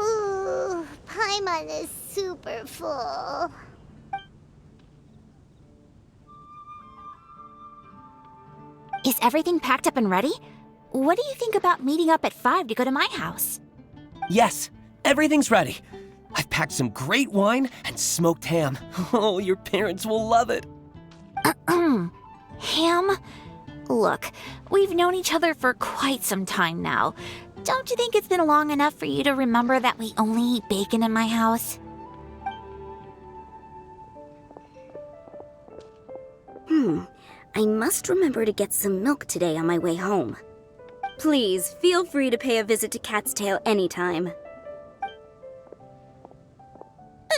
Ooh, Paimon is super full. Is everything packed up and ready? What do you think about meeting up at 5 to go to my house? Yes, everything's ready. I've packed some great wine and smoked ham. Oh, your parents will love it. Ham? Look, we've known each other for quite some time now. Don't you think it's been long enough for you to remember that we only eat bacon in my house? I must remember to get some milk today on my way home. Please, feel free to pay a visit to Cat's Tail anytime.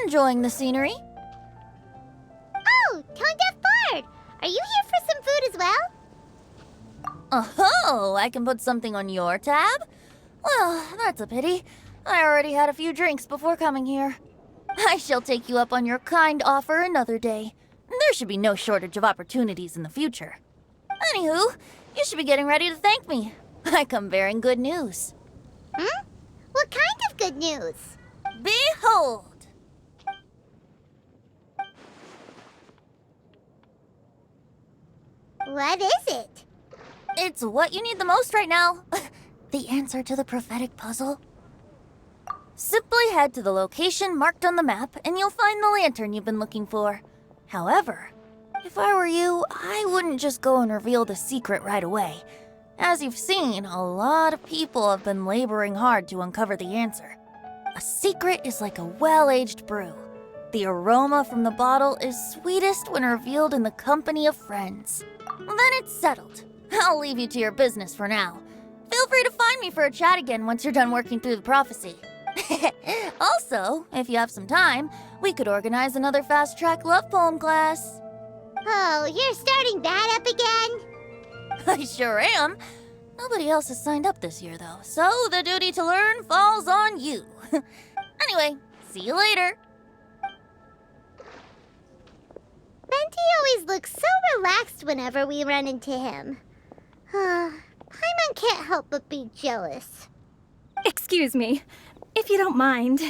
Enjoying the scenery? Oh, Tone Deaf Bard! Are you here for some food as well? Oh, I can put something on your tab? Well, that's a pity. I already had a few drinks before coming here. I shall take you up on your kind offer another day. There should be no shortage of opportunities in the future. Anywho, you should be getting ready to thank me. I come bearing good news. What kind of good news? Behold! What is it? It's what you need the most right now. The answer to the prophetic puzzle. Simply head to the location marked on the map and you'll find the lantern you've been looking for. However, if I were you, I wouldn't just go and reveal the secret right away. As you've seen, a lot of people have been laboring hard to uncover the answer. A secret is like a well-aged brew. The aroma from the bottle is sweetest when revealed in the company of friends. Then it's settled. I'll leave you to your business for now. Feel free to find me for a chat again once you're done working through the prophecy. Also, if you have some time, we could organize another fast-track love poem class. Oh, you're starting that up again? I sure am. Nobody else has signed up this year, though, so the duty to learn falls on you. Anyway, see you later. Venti always looks so relaxed whenever we run into him. Paimon can't help but be jealous. Excuse me, if you don't mind,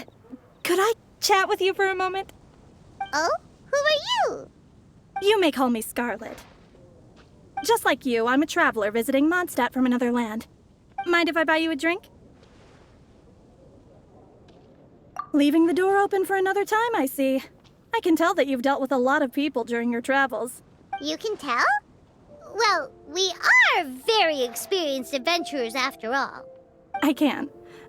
could I chat with you for a moment? Oh? Who are you? You may call me Scarlet. Just like you, I'm a traveler visiting Mondstadt from another land. Mind if I buy you a drink? Leaving the door open for another time, I see. I can tell that you've dealt with a lot of people during your travels. You can tell? Well, we are very experienced adventurers after all. I can.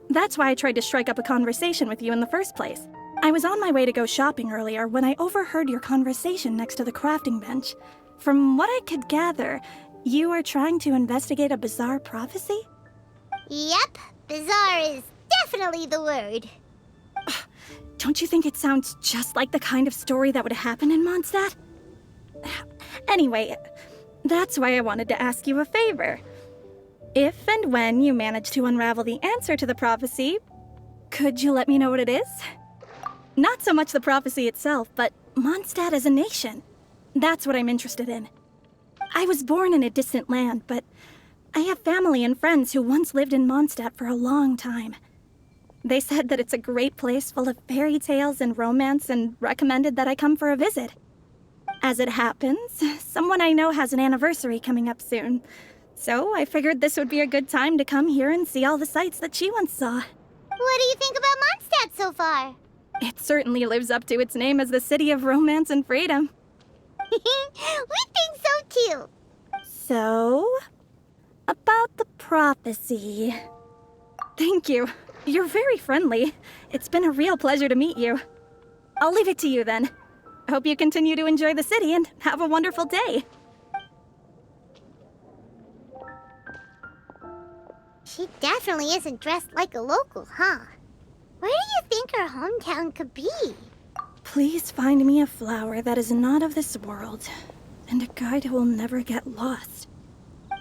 That's why I tried to strike up a conversation with you in the first place. I was on my way to go shopping earlier when I overheard your conversation next to the crafting bench. From what I could gather, you are trying to investigate a bizarre prophecy? Yep, bizarre is definitely the word. Don't you think it sounds just like the kind of story that would happen in Mondstadt? Anyway, that's why I wanted to ask you a favor. If and when you manage to unravel the answer to the prophecy, could you let me know what it is? Not so much the prophecy itself, but Mondstadt as a nation. That's what I'm interested in. I was born in a distant land, but I have family and friends who once lived in Mondstadt for a long time. They said that it's a great place full of fairy tales and romance and recommended that I come for a visit. As it happens, someone I know has an anniversary coming up soon, so I figured this would be a good time to come here and see all the sights that she once saw. What do you think about Mondstadt so far? It certainly lives up to its name as the city of romance and freedom. We think so too. So, about the prophecy. Thank you. You're very friendly. It's been a real pleasure to meet you. I'll leave it to you then. Hope you continue to enjoy the city and have a wonderful day. She definitely isn't dressed like a local, huh? Where do you think her hometown could be? Please find me a flower that is not of this world, and a guide who will never get lost.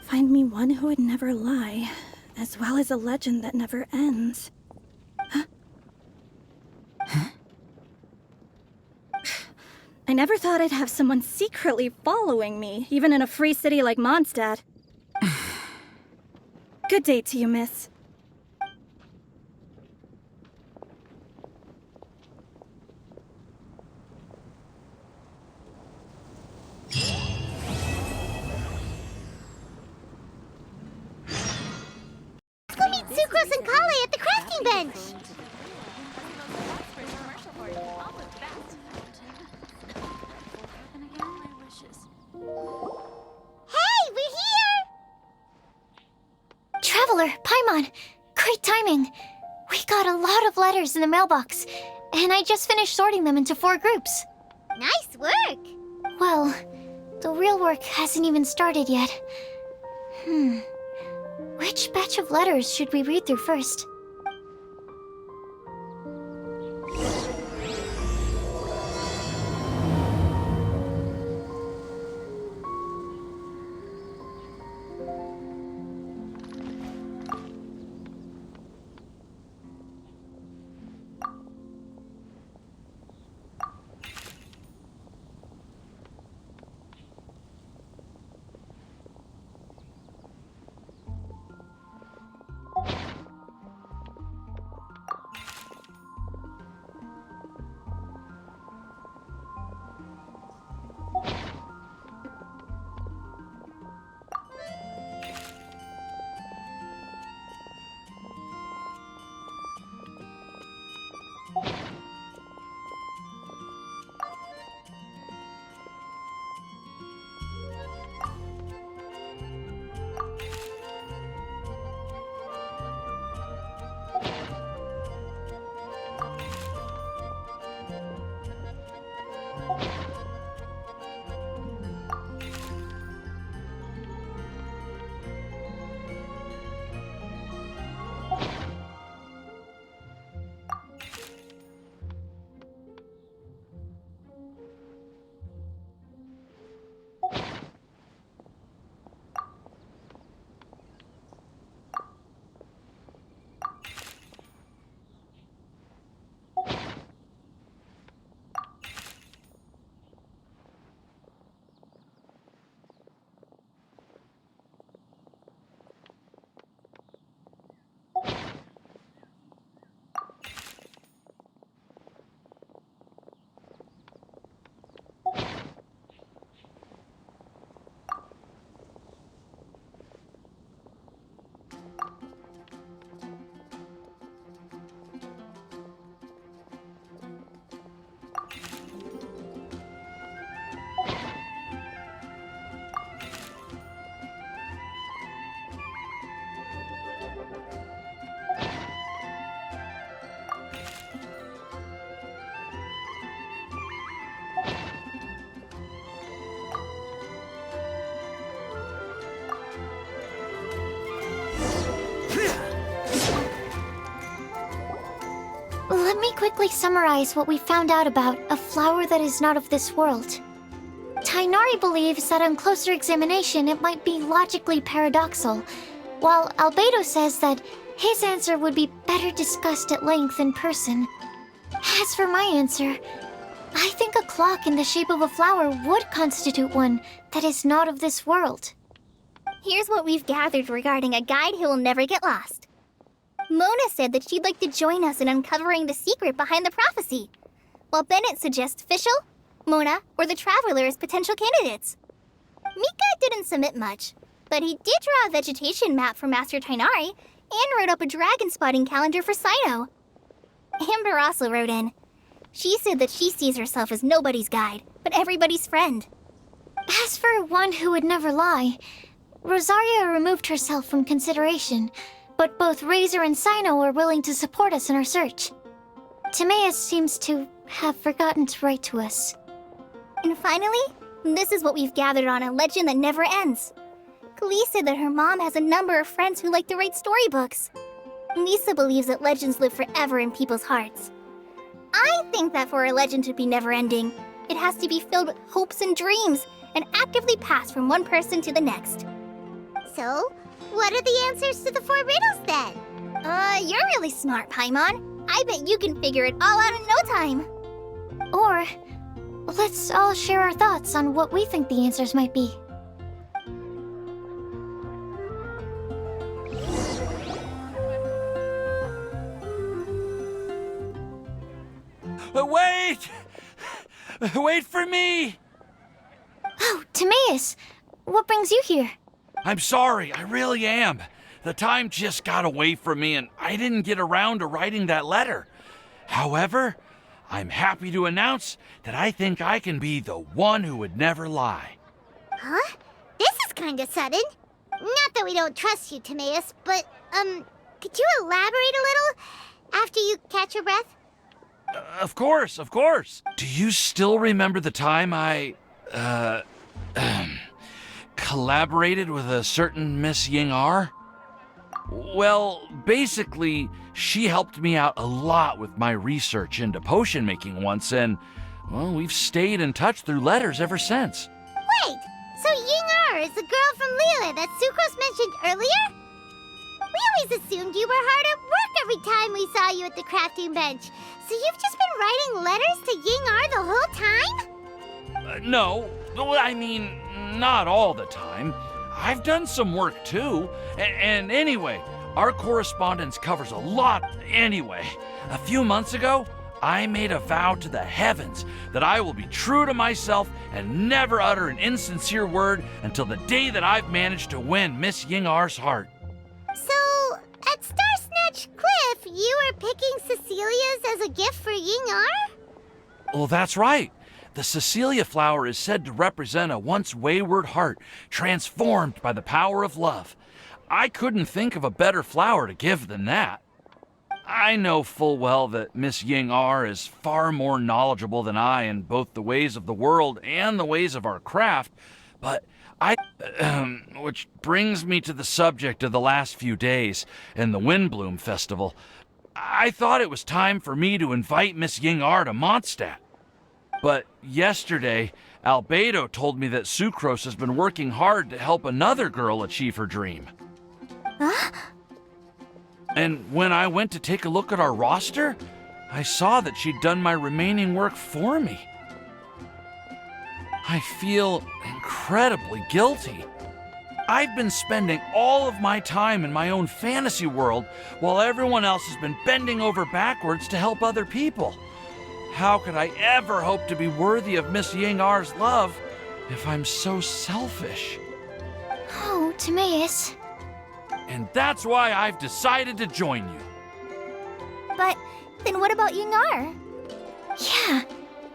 Find me one who would never lie, as well as a legend that never ends. Huh? I never thought I'd have someone secretly following me, even in a free city like Mondstadt. Good day to you, miss. Let's go meet Sucrose and Kale at the crafting bench. Hey, we're here! Traveler, Paimon, great timing. We got a lot of letters in the mailbox, and I just finished sorting them into 4 groups. Nice work! Well, the real work hasn't even started yet. Which batch of letters should we read through first? Let me quickly summarize what we found out about a flower that is not of this world. Tainari believes that on closer examination it might be logically paradoxal, while Albedo says that his answer would be better discussed at length in person. As for my answer, I think a clock in the shape of a flower would constitute one that is not of this world. Here's what we've gathered regarding a guide who will never get lost. Mona said that she'd like to join us in uncovering the secret behind the prophecy, while Bennett suggests Fischl, Mona, or the Traveler as potential candidates. Mika didn't submit much, but he did draw a vegetation map for Master Tainari and wrote up a dragon spotting calendar for Sino. Amber also wrote in. She said that she sees herself as nobody's guide, but everybody's friend. As for one who would never lie, Rosaria removed herself from consideration, but both Razor and Sino are willing to support us in our search. Timaeus seems to have forgotten to write to us. And finally, this is what we've gathered on a legend that never ends. Klee said that her mom has a number of friends who like to write storybooks. Lisa believes that legends live forever in people's hearts. I think that for a legend to be never-ending, it has to be filled with hopes and dreams and actively passed from one person to the next. So, what are the answers to the 4 riddles then? You're really smart, Paimon. I bet you can figure it all out in no time. Or, let's all share our thoughts on what we think the answers might be. Wait! Wait for me! Oh, Timaeus! What brings you here? I'm sorry, I really am. The time just got away from me and I didn't get around to writing that letter. However, I'm happy to announce that I think I can be the one who would never lie. Huh? This is kinda sudden. Not that we don't trust you, Timaeus, but, could you elaborate a little after you catch your breath? Of course, of course. Do you still remember the time I, collaborated with a certain Miss Ying-R? Well, basically, she helped me out a lot with my research into potion making once, and, well, we've stayed in touch through letters ever since. Wait, so Ying-R is the girl from Liyue that Sucrose mentioned earlier? We always assumed you were hard at work every time we saw you at the crafting bench. So you've just been writing letters to Ying-R the whole time? No, I mean, not all the time. I've done some work too. And anyway, our correspondence covers a lot anyway. A few months ago, I made a vow to the heavens that I will be true to myself and never utter an insincere word until the day that I've managed to win Miss Ying-R's heart. So, at Star Snatch Cliff, you were picking Cecilia's as a gift for Ying-R? Well, that's right. The Cecilia flower is said to represent a once wayward heart transformed by the power of love. I couldn't think of a better flower to give than that. I know full well that Miss Ying-R is far more knowledgeable than I in both the ways of the world and the ways of our craft, but which brings me to the subject of the last few days and the Windblume Festival. I thought it was time for me to invite Miss Ying-R to Mondstadt. But yesterday, Albedo told me that Sucrose has been working hard to help another girl achieve her dream. Huh? And when I went to take a look at our roster, I saw that she'd done my remaining work for me. I feel incredibly guilty. I've been spending all of my time in my own fantasy world while everyone else has been bending over backwards to help other people. How could I ever hope to be worthy of Miss Ying-R's love if I'm so selfish? Oh, Timaeus. And that's why I've decided to join you. But then what about Ying-R? Yeah,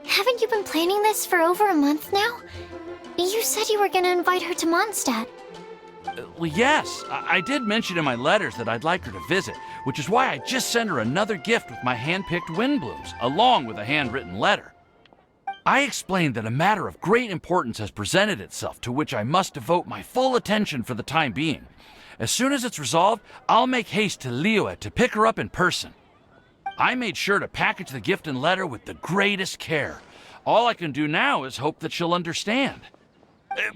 haven't you been planning this for over a month now? You said you were gonna invite her to Mondstadt. Well, yes, I did mention in my letters that I'd like her to visit, which is why I just sent her another gift with my hand-picked Windblooms, along with a handwritten letter. I explained that a matter of great importance has presented itself to which I must devote my full attention for the time being. As soon as it's resolved, I'll make haste to Liyue to pick her up in person. I made sure to package the gift and letter with the greatest care. All I can do now is hope that she'll understand.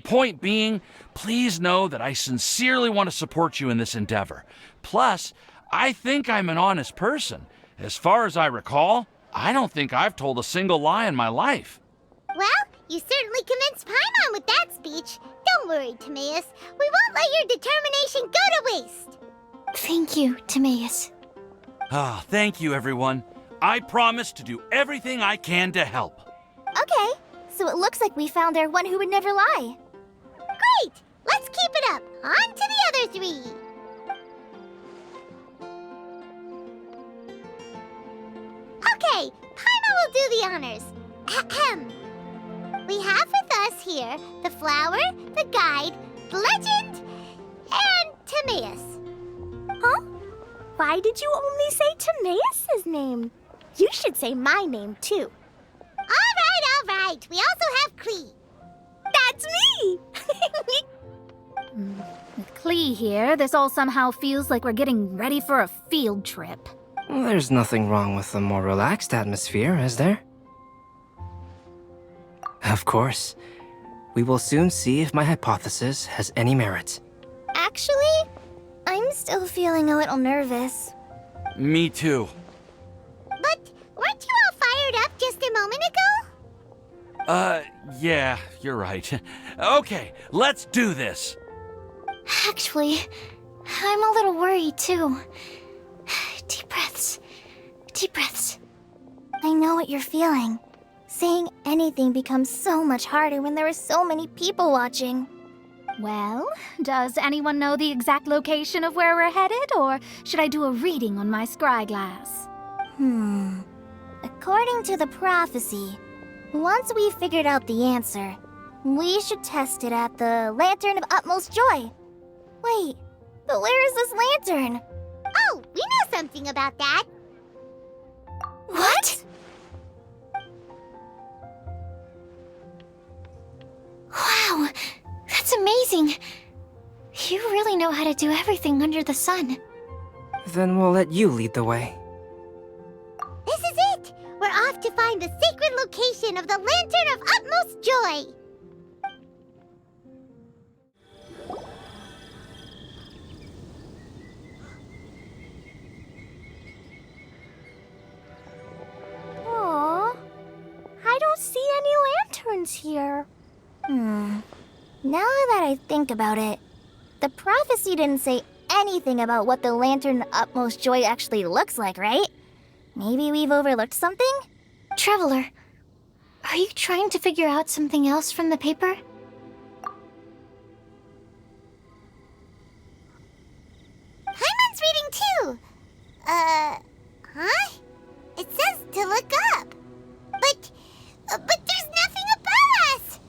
Point being, please know that I sincerely want to support you in this endeavor. Plus, I think I'm an honest person. As far as I recall, I don't think I've told a single lie in my life. Well, you certainly convinced Paimon with that speech. Don't worry, Timaeus. We won't let your determination go to waste. Thank you, Timaeus. Ah, thank you, everyone. I promise to do everything I can to help. Okay, so it looks like we found our one who would never lie. Great! Let's keep it up. On to the other three. Okay, Paimon will do the honors. Ahem. We have with us here the flower, the guide, the legend, and Timaeus. Huh? Why did you only say Timaeus' name? You should say my name, too. All right. We also have Klee. That's me! With Klee here, this all somehow feels like we're getting ready for a field trip. There's nothing wrong with a more relaxed atmosphere, is there? Of course. We will soon see if my hypothesis has any merit. Actually, I'm still feeling a little nervous. Me too. But weren't you all fired up just a moment ago? Yeah, you're right. Okay, let's do this. Actually, I'm a little worried too. Deep breaths. Deep breaths. I know what you're feeling. Saying anything becomes so much harder when there are so many people watching. Well, does anyone know the exact location of where we're headed, or should I do a reading on my scry glass? According to the prophecy, once we've figured out the answer, we should test it at the Lantern of Utmost Joy. Wait, but where is this lantern? Oh, we know something about that. What? Wow, that's amazing. You really know how to do everything under the sun. Then we'll let you lead the way. This is it! We're off to find the sacred location of the Lantern of Utmost Joy! Aww, I don't see any lanterns here. Now that I think about it, the prophecy didn't say anything about what the Lantern of Utmost Joy actually looks like, right? Maybe we've overlooked something? Traveler, are you trying to figure out something else from the paper? Paimon's reading too! Huh? It says to look up. But there's nothing above us!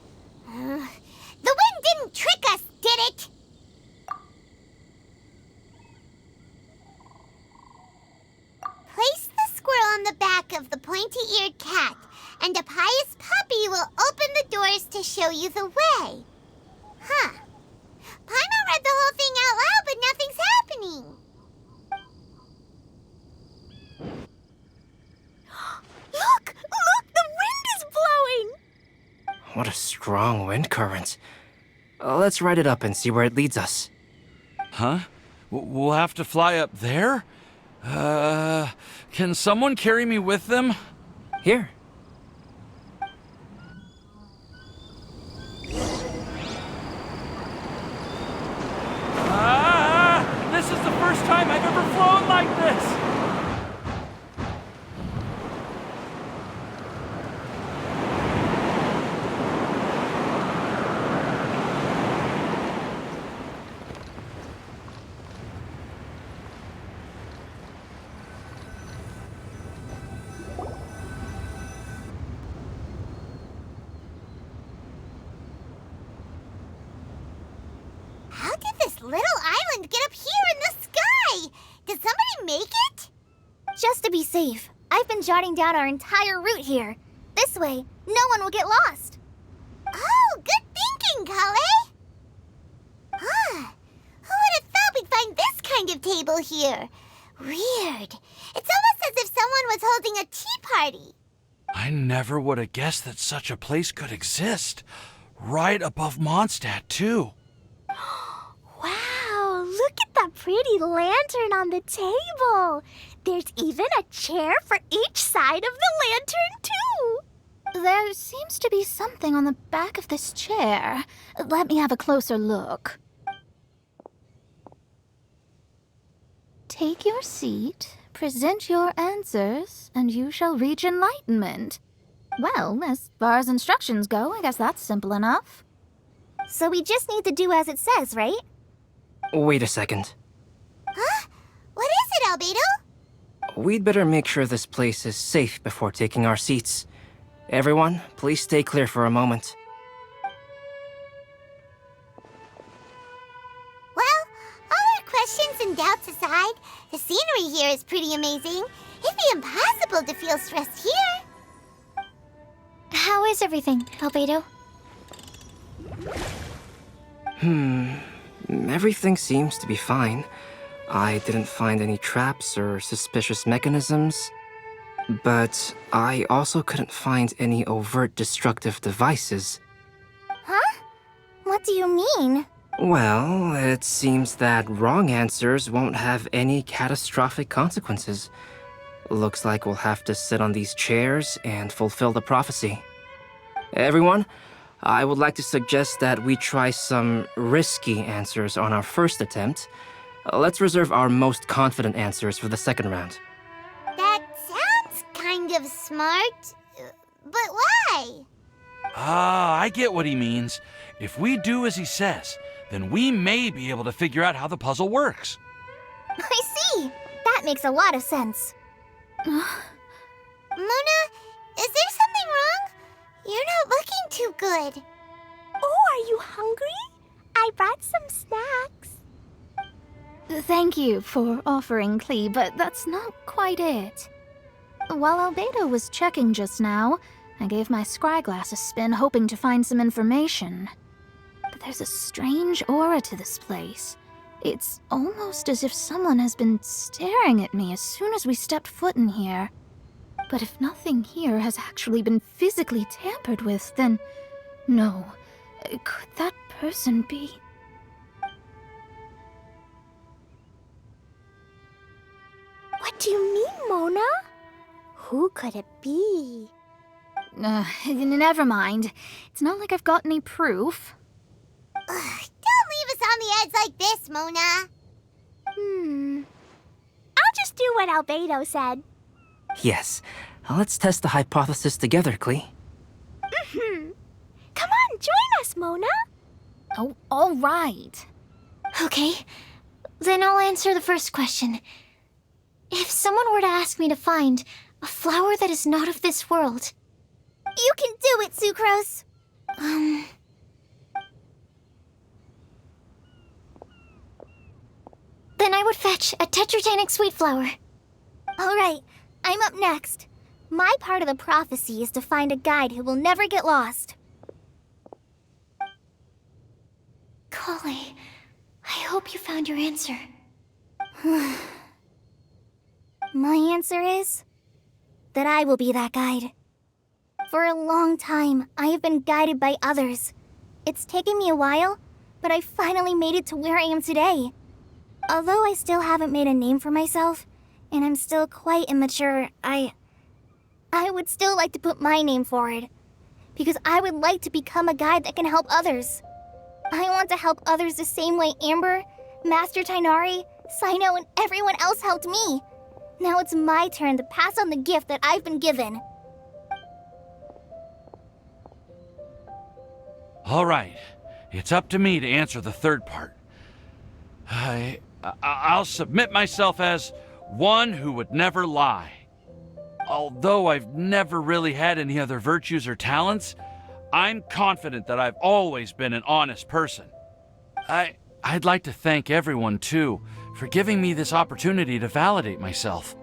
The wind didn't trick us, did it? Place the squirrel on the back of the pointy-eared cat, and a pious puppy will open the doors to show you the way. Huh. Paimon read the whole thing out loud, but nothing's happening. Look! The wind is blowing! What a strong wind current. Let's ride it up and see where it leads us. Huh? We'll have to fly up there? Can someone carry me with them? Here. This is the first time I've ever flown like this! How did this little island get up here in the sky? Did somebody make it? Just to be safe, I've been jotting down our entire route here. This way, no one will get lost. Oh, good thinking, Kale. Huh. Who would have thought we'd find this kind of table here? Weird. It's almost as if someone holding a tea party. I never would have guessed that such a place could exist. Right above Mondstadt, too. Wow, look at that pretty lantern on the table. There's even a chair for each side of the lantern, too. There seems to be something on the back of this chair. Let me have a closer look. Take your seat, present your answers, and you shall reach enlightenment. Well, as far as instructions go, I guess that's simple enough. So we just need to do as it says, right? Wait a second. Huh? What is it, Albedo? We'd better make sure this place is safe before taking our seats. Everyone, please stay clear for a moment. Well, all our questions and doubts aside, the scenery here is pretty amazing. It'd be impossible to feel stressed here. How is everything, Albedo? Everything seems to be fine. I didn't find any traps or suspicious mechanisms. But I also couldn't find any overt destructive devices. Huh? What do you mean? Well, it seems that wrong answers won't have any catastrophic consequences. Looks like we'll have to sit on these chairs and fulfill the prophecy. Everyone, I would like to suggest that we try some risky answers on our first attempt. Let's reserve our most confident answers for the second round. That sounds kind of smart. But why? I get what he means. If we do as he says, then we may be able to figure out how the puzzle works. I see! That makes a lot of sense. Mona, is there something wrong? You're not looking too good. Oh, are you hungry? I brought some snacks. Thank you for offering, Klee, but that's not quite it. While Albedo was checking just now, I gave my scryglass a spin hoping to find some information. But there's a strange aura to this place. It's almost as if someone has been staring at me as soon as we stepped foot in here. But if nothing here has actually been physically tampered with, then no. Could that person be... What do you mean, Mona? Who could it be? Never mind. It's not like I've got any proof. Don't leave us on the edge like this, Mona. I'll just do what Albedo said. Yes, let's test the hypothesis together, Klee. Come on, join us, Mona. Oh, all right. Okay, then I'll answer the first question. If someone were to ask me to find a flower that is not of this world... You can do it, Sucrose! Then I would fetch a tetragenic sweet flower. Alright, I'm up next. My part of the prophecy is to find a guide who will never get lost. Kale, I hope you found your answer. My answer is that I will be that guide. For a long time, I have been guided by others. It's taken me a while, but I finally made it to where I am today. Although I still haven't made a name for myself, and I'm still quite immature, I would still like to put my name forward. Because I would like to become a guide that can help others. I want to help others the same way Amber, Master Tainari, Sino, and everyone else helped me. Now it's my turn to pass on the gift that I've been given. All right, it's up to me to answer the third part. I'll submit myself as one who would never lie. Although I've never really had any other virtues or talents, I'm confident that I've always been an honest person. I'd like to thank everyone, too, for giving me this opportunity to validate myself.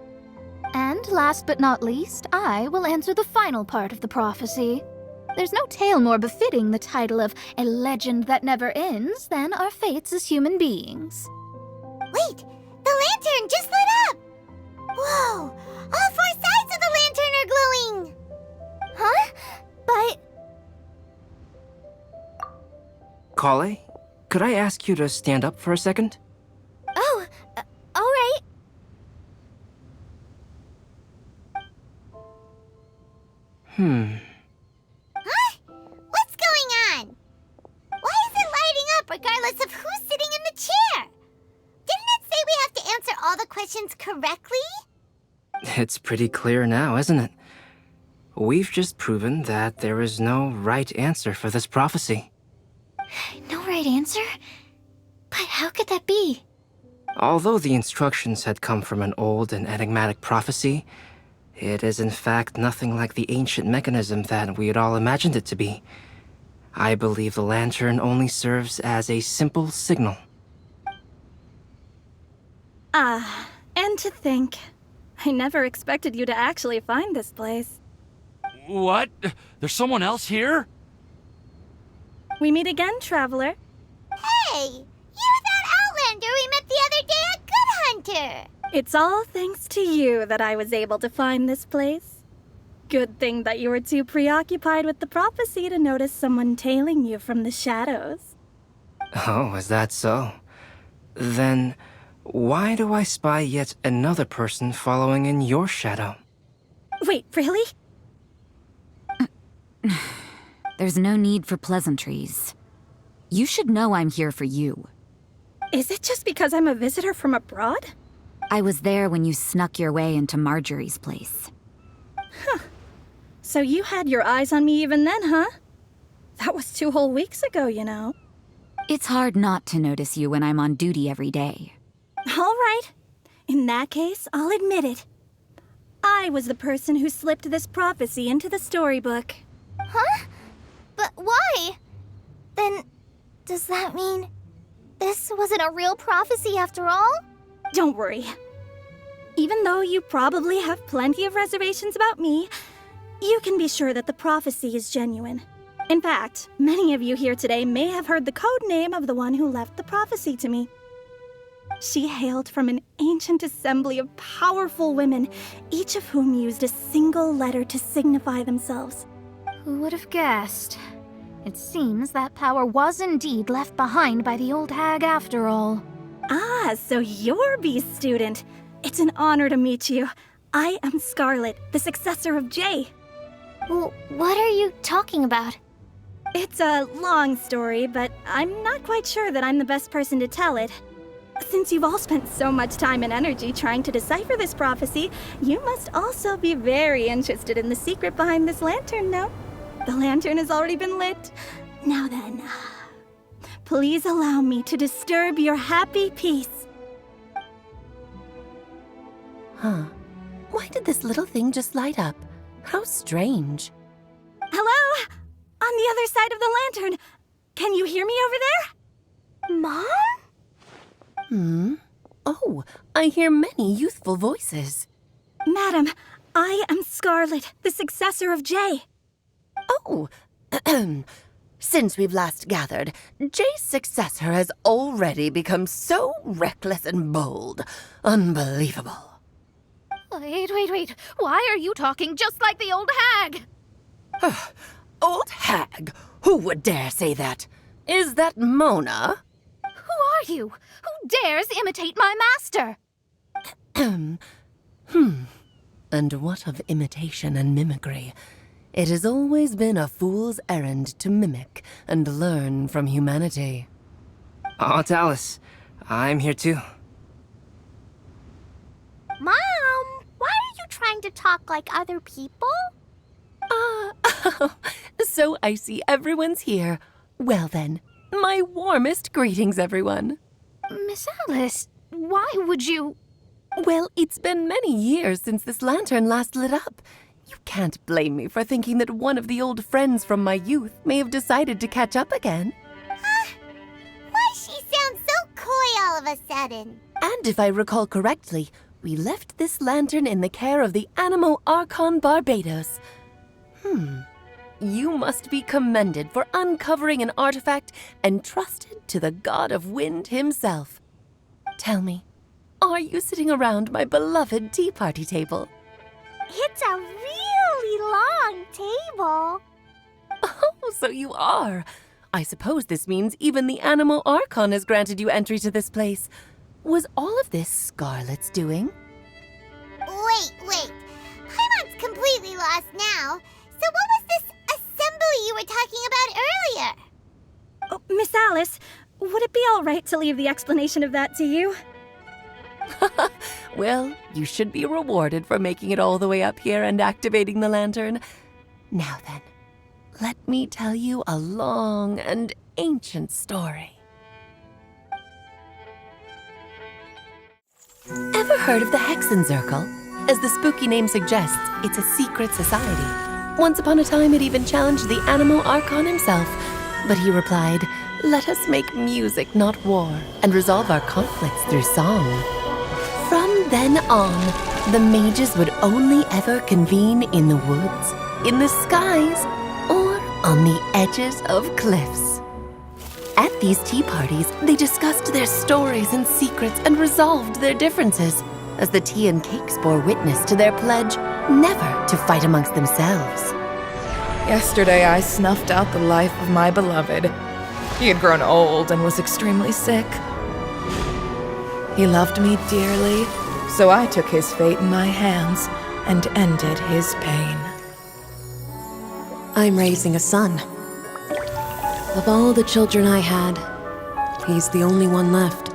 And last but not least, I will answer the final part of the prophecy. There's no tale more befitting the title of a legend that never ends than our fates as human beings. Wait! The lantern just lit up! Whoa! All four sides of the Kale, could I ask you to stand up for a second? Oh, alright. Huh? What's going on? Why is it lighting up regardless of who's sitting in the chair? Didn't it say we have to answer all the questions correctly? It's pretty clear now, isn't it? We've just proven that there is no right answer for this prophecy. No right answer? But how could that be? Although the instructions had come from an old and enigmatic prophecy, it is in fact nothing like the ancient mechanism that we had all imagined it to be. I believe the lantern only serves as a simple signal. And to think, I never expected you to actually find this place. What? There's someone else here? We meet again, traveler. Hey! You're that Outlander we met the other day at Good Hunter! It's all thanks to you that I was able to find this place. Good thing that you were too preoccupied with the prophecy to notice someone tailing you from the shadows. Oh, is that so? Then, why do I spy yet another person following in your shadow? Wait, really? There's no need for pleasantries. You should know I'm here for you. Is it just because I'm a visitor from abroad? I was there when you snuck your way into Marjorie's place. Huh. So you had your eyes on me even then, huh? That was 2 whole weeks ago, you know. It's hard not to notice you when I'm on duty every day. All right. In that case, I'll admit it. I was the person who slipped this prophecy into the storybook. Huh? But why? Then, does that mean this wasn't a real prophecy after all? Don't worry. Even though you probably have plenty of reservations about me, you can be sure that the prophecy is genuine. In fact, many of you here today may have heard the code name of the one who left the prophecy to me. She hailed from an ancient assembly of powerful women, each of whom used a single letter to signify themselves. Who would have guessed? It seems that power was indeed left behind by the old hag after all. Ah, so you're B's student. It's an honor to meet you. I am Scarlet, the successor of Jay. Well, what are you talking about? It's a long story, but I'm not quite sure that I'm the best person to tell it. Since you've all spent so much time and energy trying to decipher this prophecy, you must also be very interested in the secret behind this lantern, no? The lantern has already been lit. Now then, please allow me to disturb your happy peace. Huh. Why did this little thing just light up? How strange. Hello? On the other side of the lantern. Can you hear me over there? Mom? Oh, I hear many youthful voices. Madam, I am Scarlet, the successor of Jay. Oh, since we've last gathered, Jay's successor has already become so reckless and bold. Unbelievable. Wait. Why are you talking just like the old hag? Old hag? Who would dare say that? Is that Mona? Who are you? Who dares imitate my master? And what of imitation and mimicry? It has always been a fool's errand to mimic and learn from humanity. Aunt Alice, I'm here too. Mom, why are you trying to talk like other people? So I see everyone's here. Well then, my warmest greetings, everyone. Miss Alice, why would you... Well, it's been many years since this lantern last lit up. You can't blame me for thinking that one of the old friends from my youth may have decided to catch up again. Why she sounds so coy all of a sudden? And if I recall correctly, we left this lantern in the care of the Animo Archon Barbados. You must be commended for uncovering an artifact entrusted to the god of wind himself. Tell me, are you sitting around my beloved tea party table? It's a really long table. Oh, so you are. I suppose this means even the Animal Archon has granted you entry to this place. Was all of this Scarlet's doing? Wait. Paimon's completely lost now. So what was this assembly you were talking about earlier? Oh, Miss Alice, would it be all right to leave the explanation of that to you? Well, you should be rewarded for making it all the way up here and activating the lantern. Now then, let me tell you a long and ancient story. Ever heard of the Hexenzirkel? As the spooky name suggests, it's a secret society. Once upon a time, it even challenged the Animal Archon himself, but he replied, "Let us make music, not war, and resolve our conflicts through song." From then on, the mages would only ever convene in the woods, in the skies, or on the edges of cliffs. At these tea parties, they discussed their stories and secrets and resolved their differences, as the tea and cakes bore witness to their pledge never to fight amongst themselves. Yesterday I snuffed out the life of my beloved. He had grown old and was extremely sick. He loved me dearly, so I took his fate in my hands and ended his pain. I'm raising a son. Of all the children I had, he's the only one left.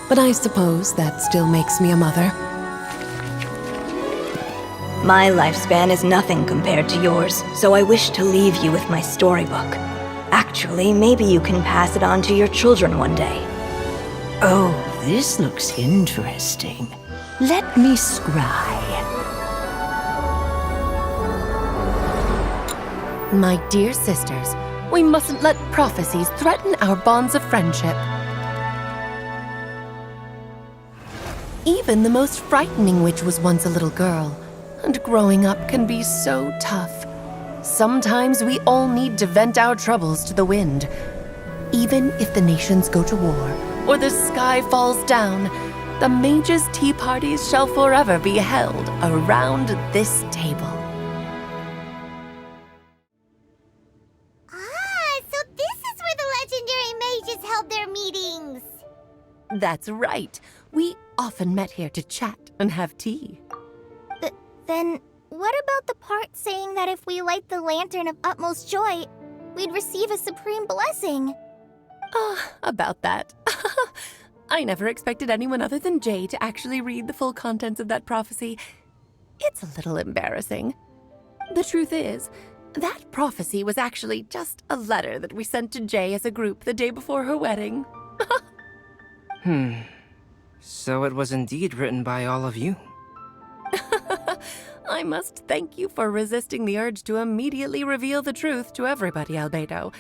But I suppose that still makes me a mother. My lifespan is nothing compared to yours, so I wish to leave you with my storybook. Actually, maybe you can pass it on to your children one day. Oh, this looks interesting. Let me scry. My dear sisters, we mustn't let prophecies threaten our bonds of friendship. Even the most frightening witch was once a little girl, and growing up can be so tough. Sometimes we all need to vent our troubles to the wind. Even if the nations go to war, or the sky falls down, the mages' tea parties shall forever be held around this table. So this is where the legendary mages held their meetings. That's right. We often met here to chat and have tea. Then, what about the part saying that if we light the lantern of utmost joy, we'd receive a supreme blessing? About that. I never expected anyone other than Jay to actually read the full contents of that prophecy. It's a little embarrassing. The truth is, that prophecy was actually just a letter that we sent to Jay as a group the day before her wedding. So it was indeed written by all of you. I must thank you for resisting the urge to immediately reveal the truth to everybody, Albedo.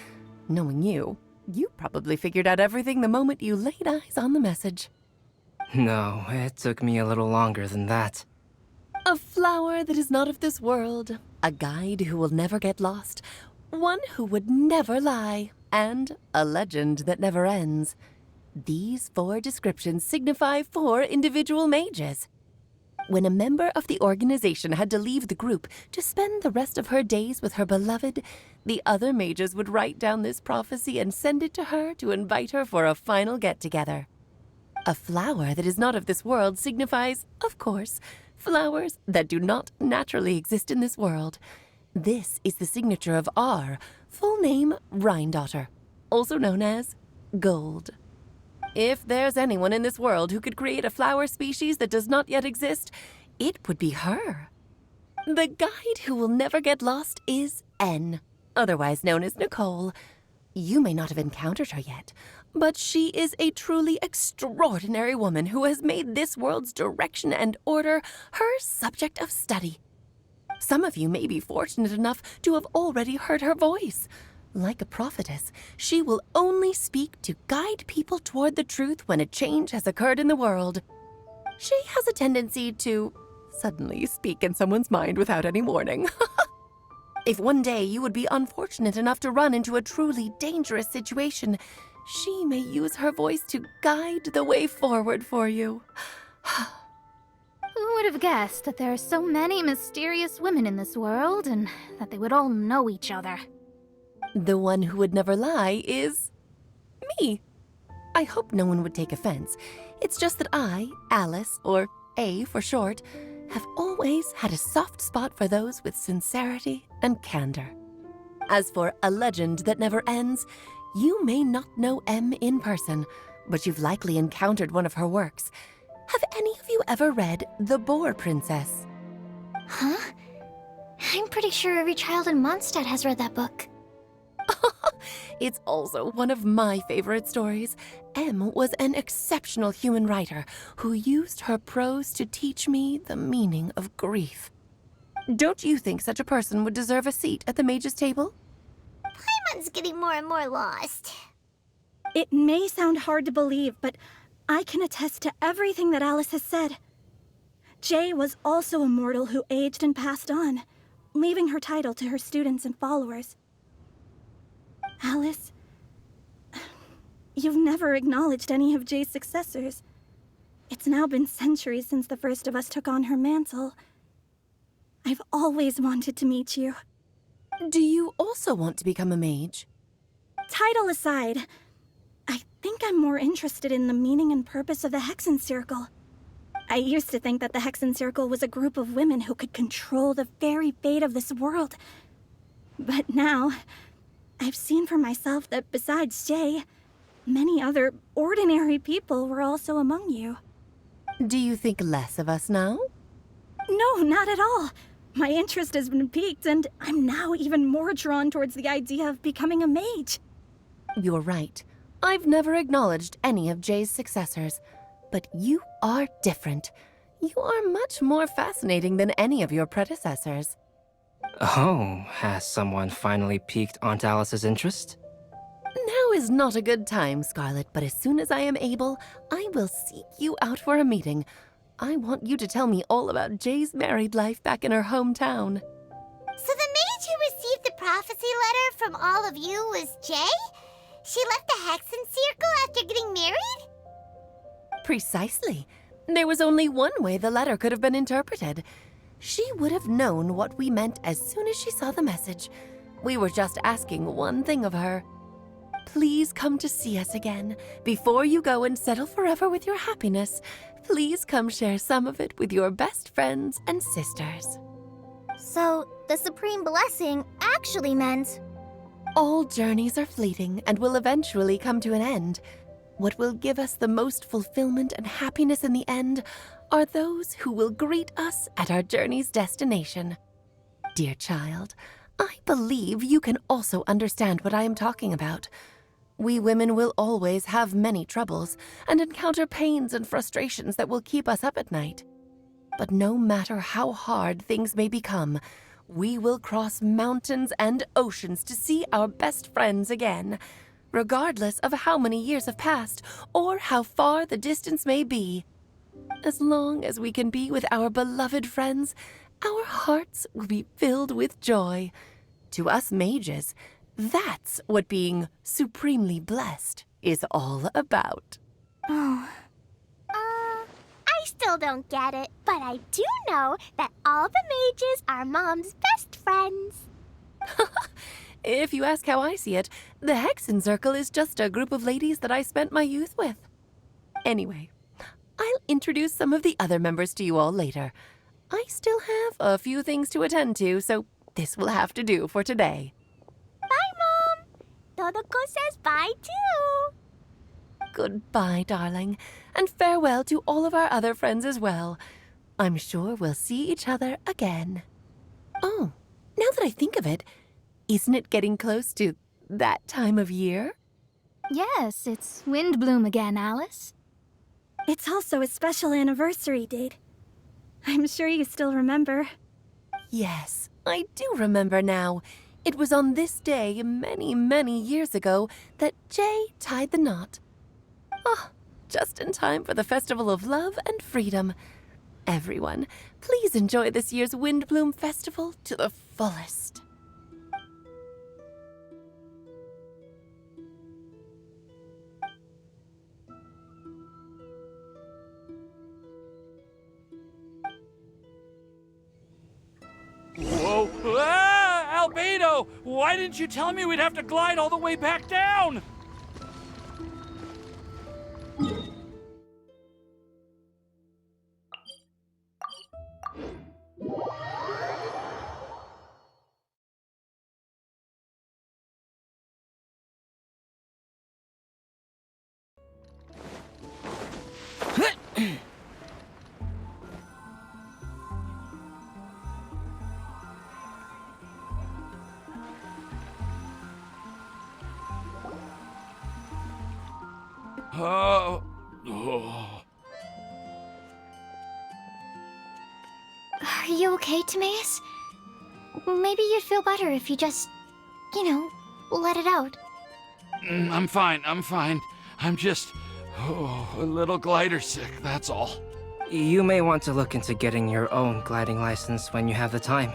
Knowing you, you probably figured out everything the moment you laid eyes on the message. No, it took me a little longer than that. A flower that is not of this world, a guide who will never get lost, one who would never lie, and a legend that never ends. These 4 descriptions signify 4 individual mages. When a member of the organization had to leave the group to spend the rest of her days with her beloved, the other mages would write down this prophecy and send it to her to invite her for a final get-together. A flower that is not of this world signifies, of course, flowers that do not naturally exist in this world. This is the signature of our full name, Rhindaughter, also known as Gold. If there's anyone in this world who could create a flower species that does not yet exist, it would be her. The guide who will never get lost is N, otherwise known as Nicole. You may not have encountered her yet, but she is a truly extraordinary woman who has made this world's direction and order her subject of study. Some of you may be fortunate enough to have already heard her voice. Like a prophetess, she will only speak to guide people toward the truth when a change has occurred in the world. She has a tendency to suddenly speak in someone's mind without any warning. If one day you would be unfortunate enough to run into a truly dangerous situation, she may use her voice to guide the way forward for you. would have guessed that there are so many mysterious women in this world and that they would all know each other. The one who would never lie is me. I hope no one would take offense. It's just that I, Alice, or A for short, have always had a soft spot for those with sincerity and candor. As for A Legend That Never Ends, you may not know M in person, but you've likely encountered one of her works. Have any of you ever read The Boar Princess? Huh? I'm pretty sure every child in Mondstadt has read that book. It's also one of my favorite stories. M was an exceptional human writer who used her prose to teach me the meaning of grief. Don't you think such a person would deserve a seat at the mage's table? Paimon's getting more and more lost. It may sound hard to believe, but I can attest to everything that Alice has said. Jay was also a mortal who aged and passed on, leaving her title to her students and followers. Alice, you've never acknowledged any of Jay's successors. It's now been centuries since the first of us took on her mantle. I've always wanted to meet you. Do you also want to become a mage? Title aside, I think I'm more interested in the meaning and purpose of the Hexen Circle. I used to think that the Hexen Circle was a group of women who could control the very fate of this world. But now, I've seen for myself that besides Jay, many other ordinary people were also among you. Do you think less of us now? No, not at all. My interest has been piqued, and I'm now even more drawn towards the idea of becoming a mage. You're right. I've never acknowledged any of Jay's successors, but you are different. You are much more fascinating than any of your predecessors. Oh, has someone finally piqued Aunt Alice's interest? Now is not a good time, Scarlet, but as soon as I am able, I will seek you out for a meeting. I want you to tell me all about Jay's married life back in her hometown. So the mage who received the prophecy letter from all of you was Jay? She left the Hexen Circle after getting married? Precisely. There was only one way the letter could have been interpreted. She would have known what we meant as soon as she saw the message. We were just asking one thing of her. Please come to see us again. Before you go and settle forever with your happiness, please come share some of it with your best friends and sisters. So, the Supreme Blessing actually meant... All journeys are fleeting and will eventually come to an end. What will give us the most fulfillment and happiness in the end are those who will greet us at our journey's destination. Dear child, I believe you can also understand what I am talking about. We women will always have many troubles and encounter pains and frustrations that will keep us up at night. But no matter how hard things may become, we will cross mountains and oceans to see our best friends again, regardless of how many years have passed or how far the distance may be. As long as we can be with our beloved friends, our hearts will be filled with joy. To us mages, that's what being supremely blessed is all about. Oh. I still don't get it, but I do know that all the mages are Mom's best friends. If you ask how I see it, the Hexen Circle is just a group of ladies that I spent my youth with. Anyway, I'll introduce some of the other members to you all later. I still have a few things to attend to, so this will have to do for today. Bye, Mom. Todoko says bye, too. Goodbye, darling, and farewell to all of our other friends as well. I'm sure we'll see each other again. Oh, now that I think of it, isn't it getting close to that time of year? Yes, it's Windblume again, Alice. It's also a special anniversary date. I'm sure you still remember. Yes, I do remember now. It was on this day many, many years ago that Jay tied the knot. Ah, just in time for the Festival of Love and Freedom. Everyone, please enjoy this year's Windblume Festival to the fullest. Beto! Why didn't you tell me we'd have to glide all the way back down? Oh. Are you okay, Timaeus? Maybe you'd feel better if you just, let it out. I'm fine. I'm just a little glider sick, that's all. You may want to look into getting your own gliding license when you have the time.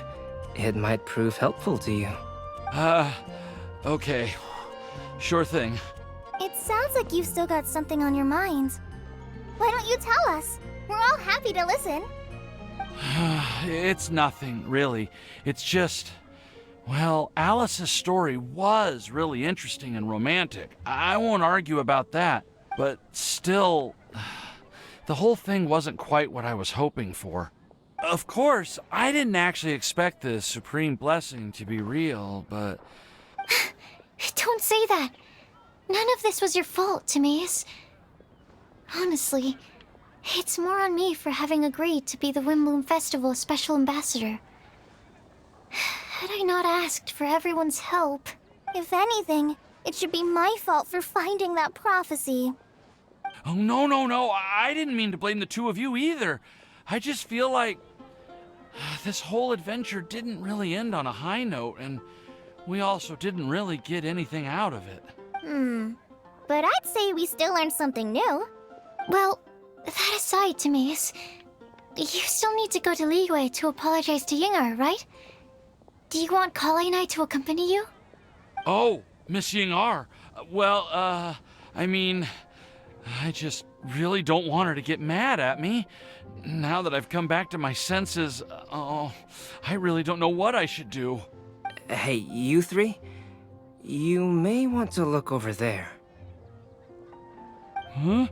It might prove helpful to you. Okay. Sure thing. It sounds like you've still got something on your mind. Why don't you tell us? We're all happy to listen. It's nothing, really. It's just... Well, Alice's story was really interesting and romantic. I won't argue about that. But still, the whole thing wasn't quite what I was hoping for. Of course, I didn't actually expect the supreme blessing to be real, but... Don't say that. None of this was your fault, Timaeus. Honestly, it's more on me for having agreed to be the Windblume Festival Special Ambassador. Had I not asked for everyone's help... If anything, it should be my fault for finding that prophecy. Oh, no. I didn't mean to blame the two of you either. I just feel like this whole adventure didn't really end on a high note, and we also didn't really get anything out of it. But I'd say we still learned something new. Well, that aside, Timaeus, you still need to go to Liyue to apologize to Yingar, right? Do you want Kale and I to accompany you? Oh, Miss Yingar. Well, I mean, I just really don't want her to get mad at me. Now that I've come back to my senses, I really don't know what I should do. Hey, you three? You may want to look over there. Huh?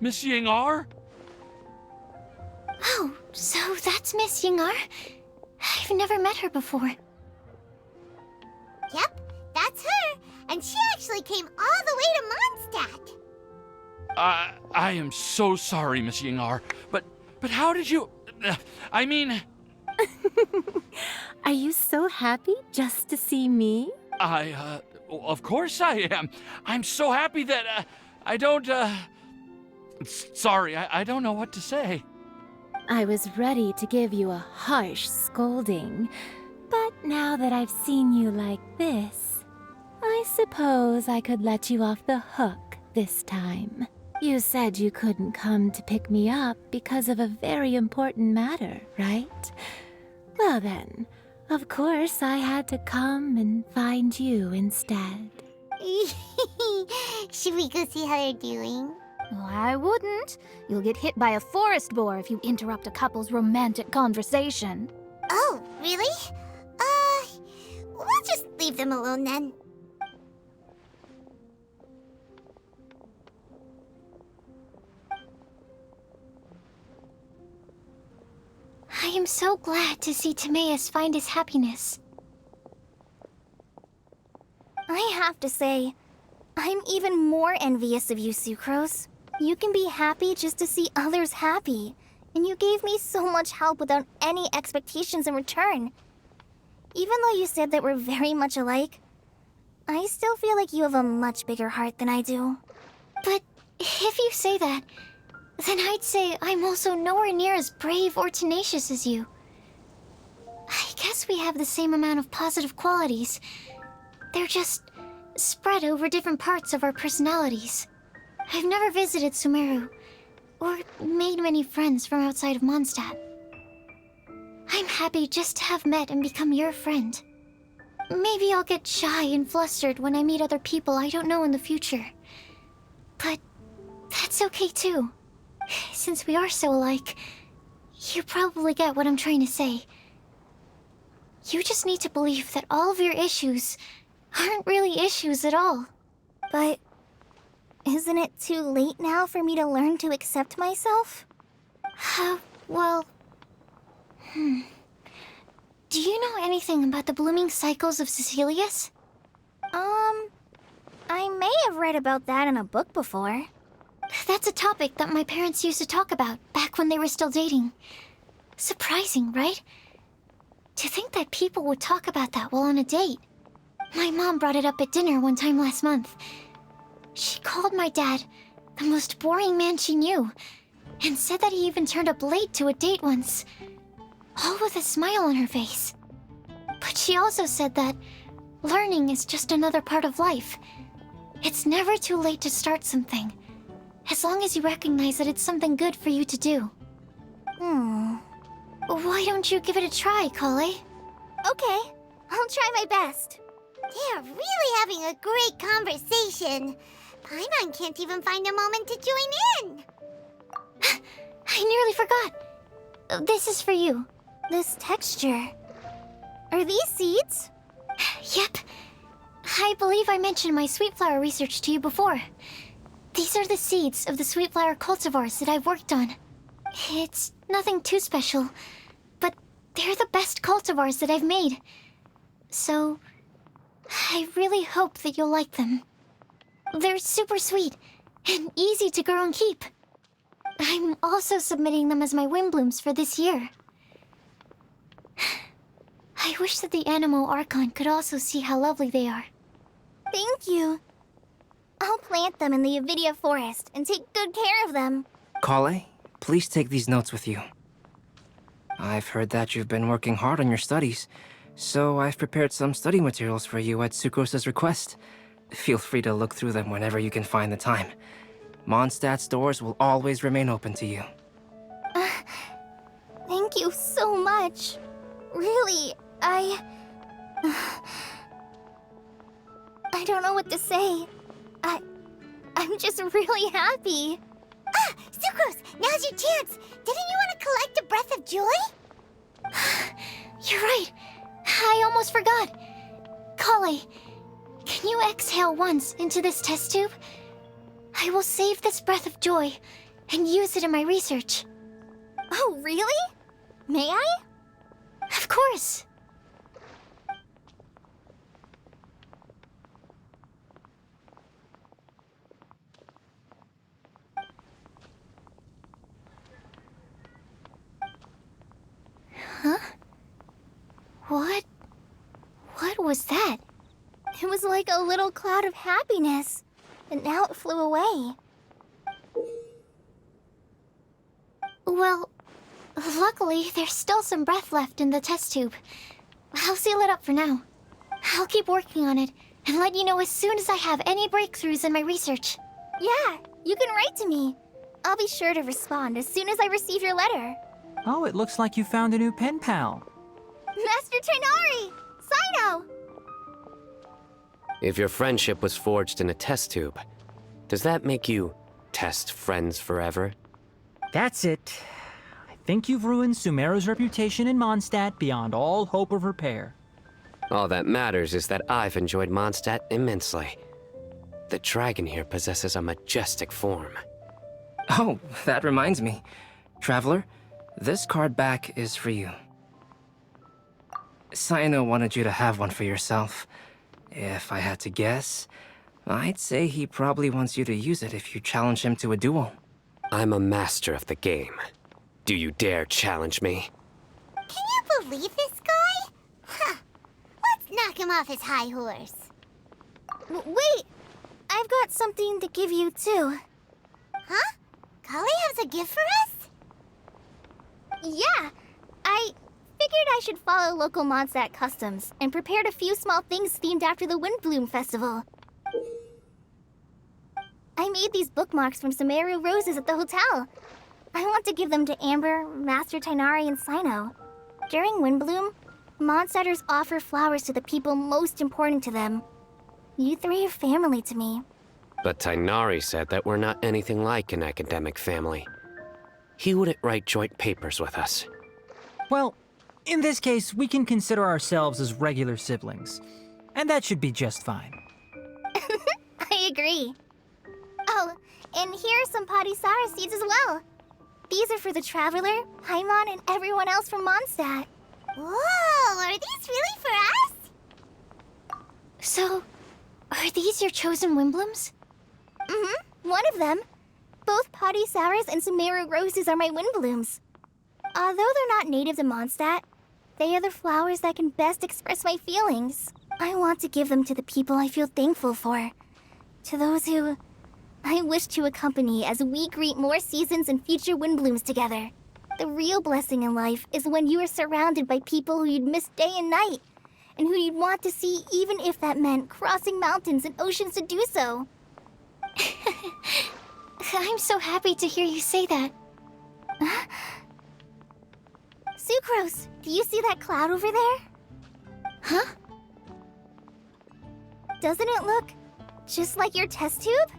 Miss Yingar? Oh, so that's Miss Yingar? I've never met her before. Yep, that's her. And she actually came all the way to Mondstadt. I am so sorry, Miss Yingar, but how did you... I mean... Are you so happy just to see me? Of course I am. I'm so happy that, I don't, Sorry, I don't know what to say. I was ready to give you a harsh scolding, but now that I've seen you like this, I suppose I could let you off the hook this time. You said you couldn't come to pick me up because of a very important matter, right? Well then, of course I had to come and find you instead. Should we go see how they're doing? I wouldn't. You'll get hit by a forest boar if you interrupt a couple's romantic conversation. Oh, really? We'll just leave them alone then. I am so glad to see Timaeus find his happiness. I have to say, I'm even more envious of you, Sucrose. You can be happy just to see others happy, and you gave me so much help without any expectations in return. Even though you said that we're very much alike, I still feel like you have a much bigger heart than I do. But if you say that, then I'd say I'm also nowhere near as brave or tenacious as you. I guess we have the same amount of positive qualities. They're just spread over different parts of our personalities. I've never visited Sumeru, or made many friends from outside of Mondstadt. I'm happy just to have met and become your friend. Maybe I'll get shy and flustered when I meet other people I don't know in the future. But that's okay too. Since we are so alike, You probably get what I'm trying to say. You just need to believe that all of your issues aren't really issues at all. But isn't it too late now for me to learn to accept myself? Well... Do you know anything about the blooming cycles of Cecilius? I may have read about that in a book before. That's a topic that my parents used to talk about back when they were still dating. Surprising, right? To think that people would talk about that while on a date. My mom brought it up at dinner one time last month. She called my dad the most boring man she knew, and said that he even turned up late to a date once, all with a smile on her face. But she also said that learning is just another part of life. It's never too late to start something, as long as you recognize that it's something good for you to do. Why don't you give it a try, Kale? Okay, I'll try my best. They're really having a great conversation. Paimon can't even find a moment to join in. I nearly forgot. This is for you. This texture. Are these seeds? Yep. I believe I mentioned my sweet flower research to you before. These are the seeds of the sweet flower cultivars that I've worked on. It's nothing too special, but they're the best cultivars that I've made. So, I really hope that you'll like them. They're super sweet and easy to grow and keep. I'm also submitting them as my Windblooms for this year. I wish that the Animo Archon could also see how lovely they are. Thank you. I'll plant them in the Avidia forest and take good care of them. Kale, please take these notes with you. I've heard that you've been working hard on your studies, so I've prepared some study materials for you at Sucrose's request. Feel free to look through them whenever you can find the time. Mondstadt's doors will always remain open to you. Thank you so much. Really, I don't know what to say. I'm just really happy. Ah, Sucrose, now's your chance. Didn't you want to collect a breath of joy? You're right. I almost forgot. Kale, can you exhale once into this test tube? I will save this breath of joy and use it in my research. Oh, really? May I? Of course. Huh? What was that? It was like a little cloud of happiness, and now it flew away. Well, luckily, there's still some breath left in the test tube. I'll seal it up for now. I'll keep working on it and let you know as soon as I have any breakthroughs in my research. Yeah, you can write to me. I'll be sure to respond as soon as I receive your letter. Oh, it looks like you found a new pen pal. Master Tainari! Sino! If your friendship was forged in a test tube, does that make you test friends forever? That's it. I think you've ruined Sumeru's reputation in Mondstadt beyond all hope of repair. All that matters is that I've enjoyed Mondstadt immensely. The dragon here possesses a majestic form. Oh, that reminds me. Traveler, this card back is for you. Sino wanted you to have one for yourself. If I had to guess, I'd say he probably wants you to use it if you challenge him to a duel. I'm a master of the game. Do you dare challenge me? Can you believe this guy? Huh. Let's knock him off his high horse. Wait! I've got something to give you, too. Huh? Kale has a gift for us? Yeah! I figured I should follow local Mondstadt customs and prepared a few small things themed after the Windblume Festival. I made these bookmarks from Sumeru roses at the hotel. I want to give them to Amber, Master Tainari, and Sino. During Windblume, Mondstadters offer flowers to the people most important to them. You three are family to me. But Tainari said that we're not anything like an academic family. he wouldn't write joint papers with us. Well, in this case, we can consider ourselves as regular siblings. And that should be just fine. I agree. Oh, and here are some Podisara seeds as well. These are for the Traveler, Paimon, and everyone else from Mondstadt. Whoa, are these really for us? So, are these your chosen Windblooms? Mm-hmm, one of them. Both Podisaras and Sumeru roses are my Windblooms. Although they're not native to Mondstadt, they are the flowers that can best express my feelings. I want to give them to the people I feel thankful for. To those who I wish to accompany as we greet more seasons and future Windblooms together. The real blessing in life is when you are surrounded by people who you'd miss day and night, and who you'd want to see even if that meant crossing mountains and oceans to do so. I'm so happy to hear you say that. Sucrose, do you see that cloud over there? Huh? Doesn't it look just like your test tube?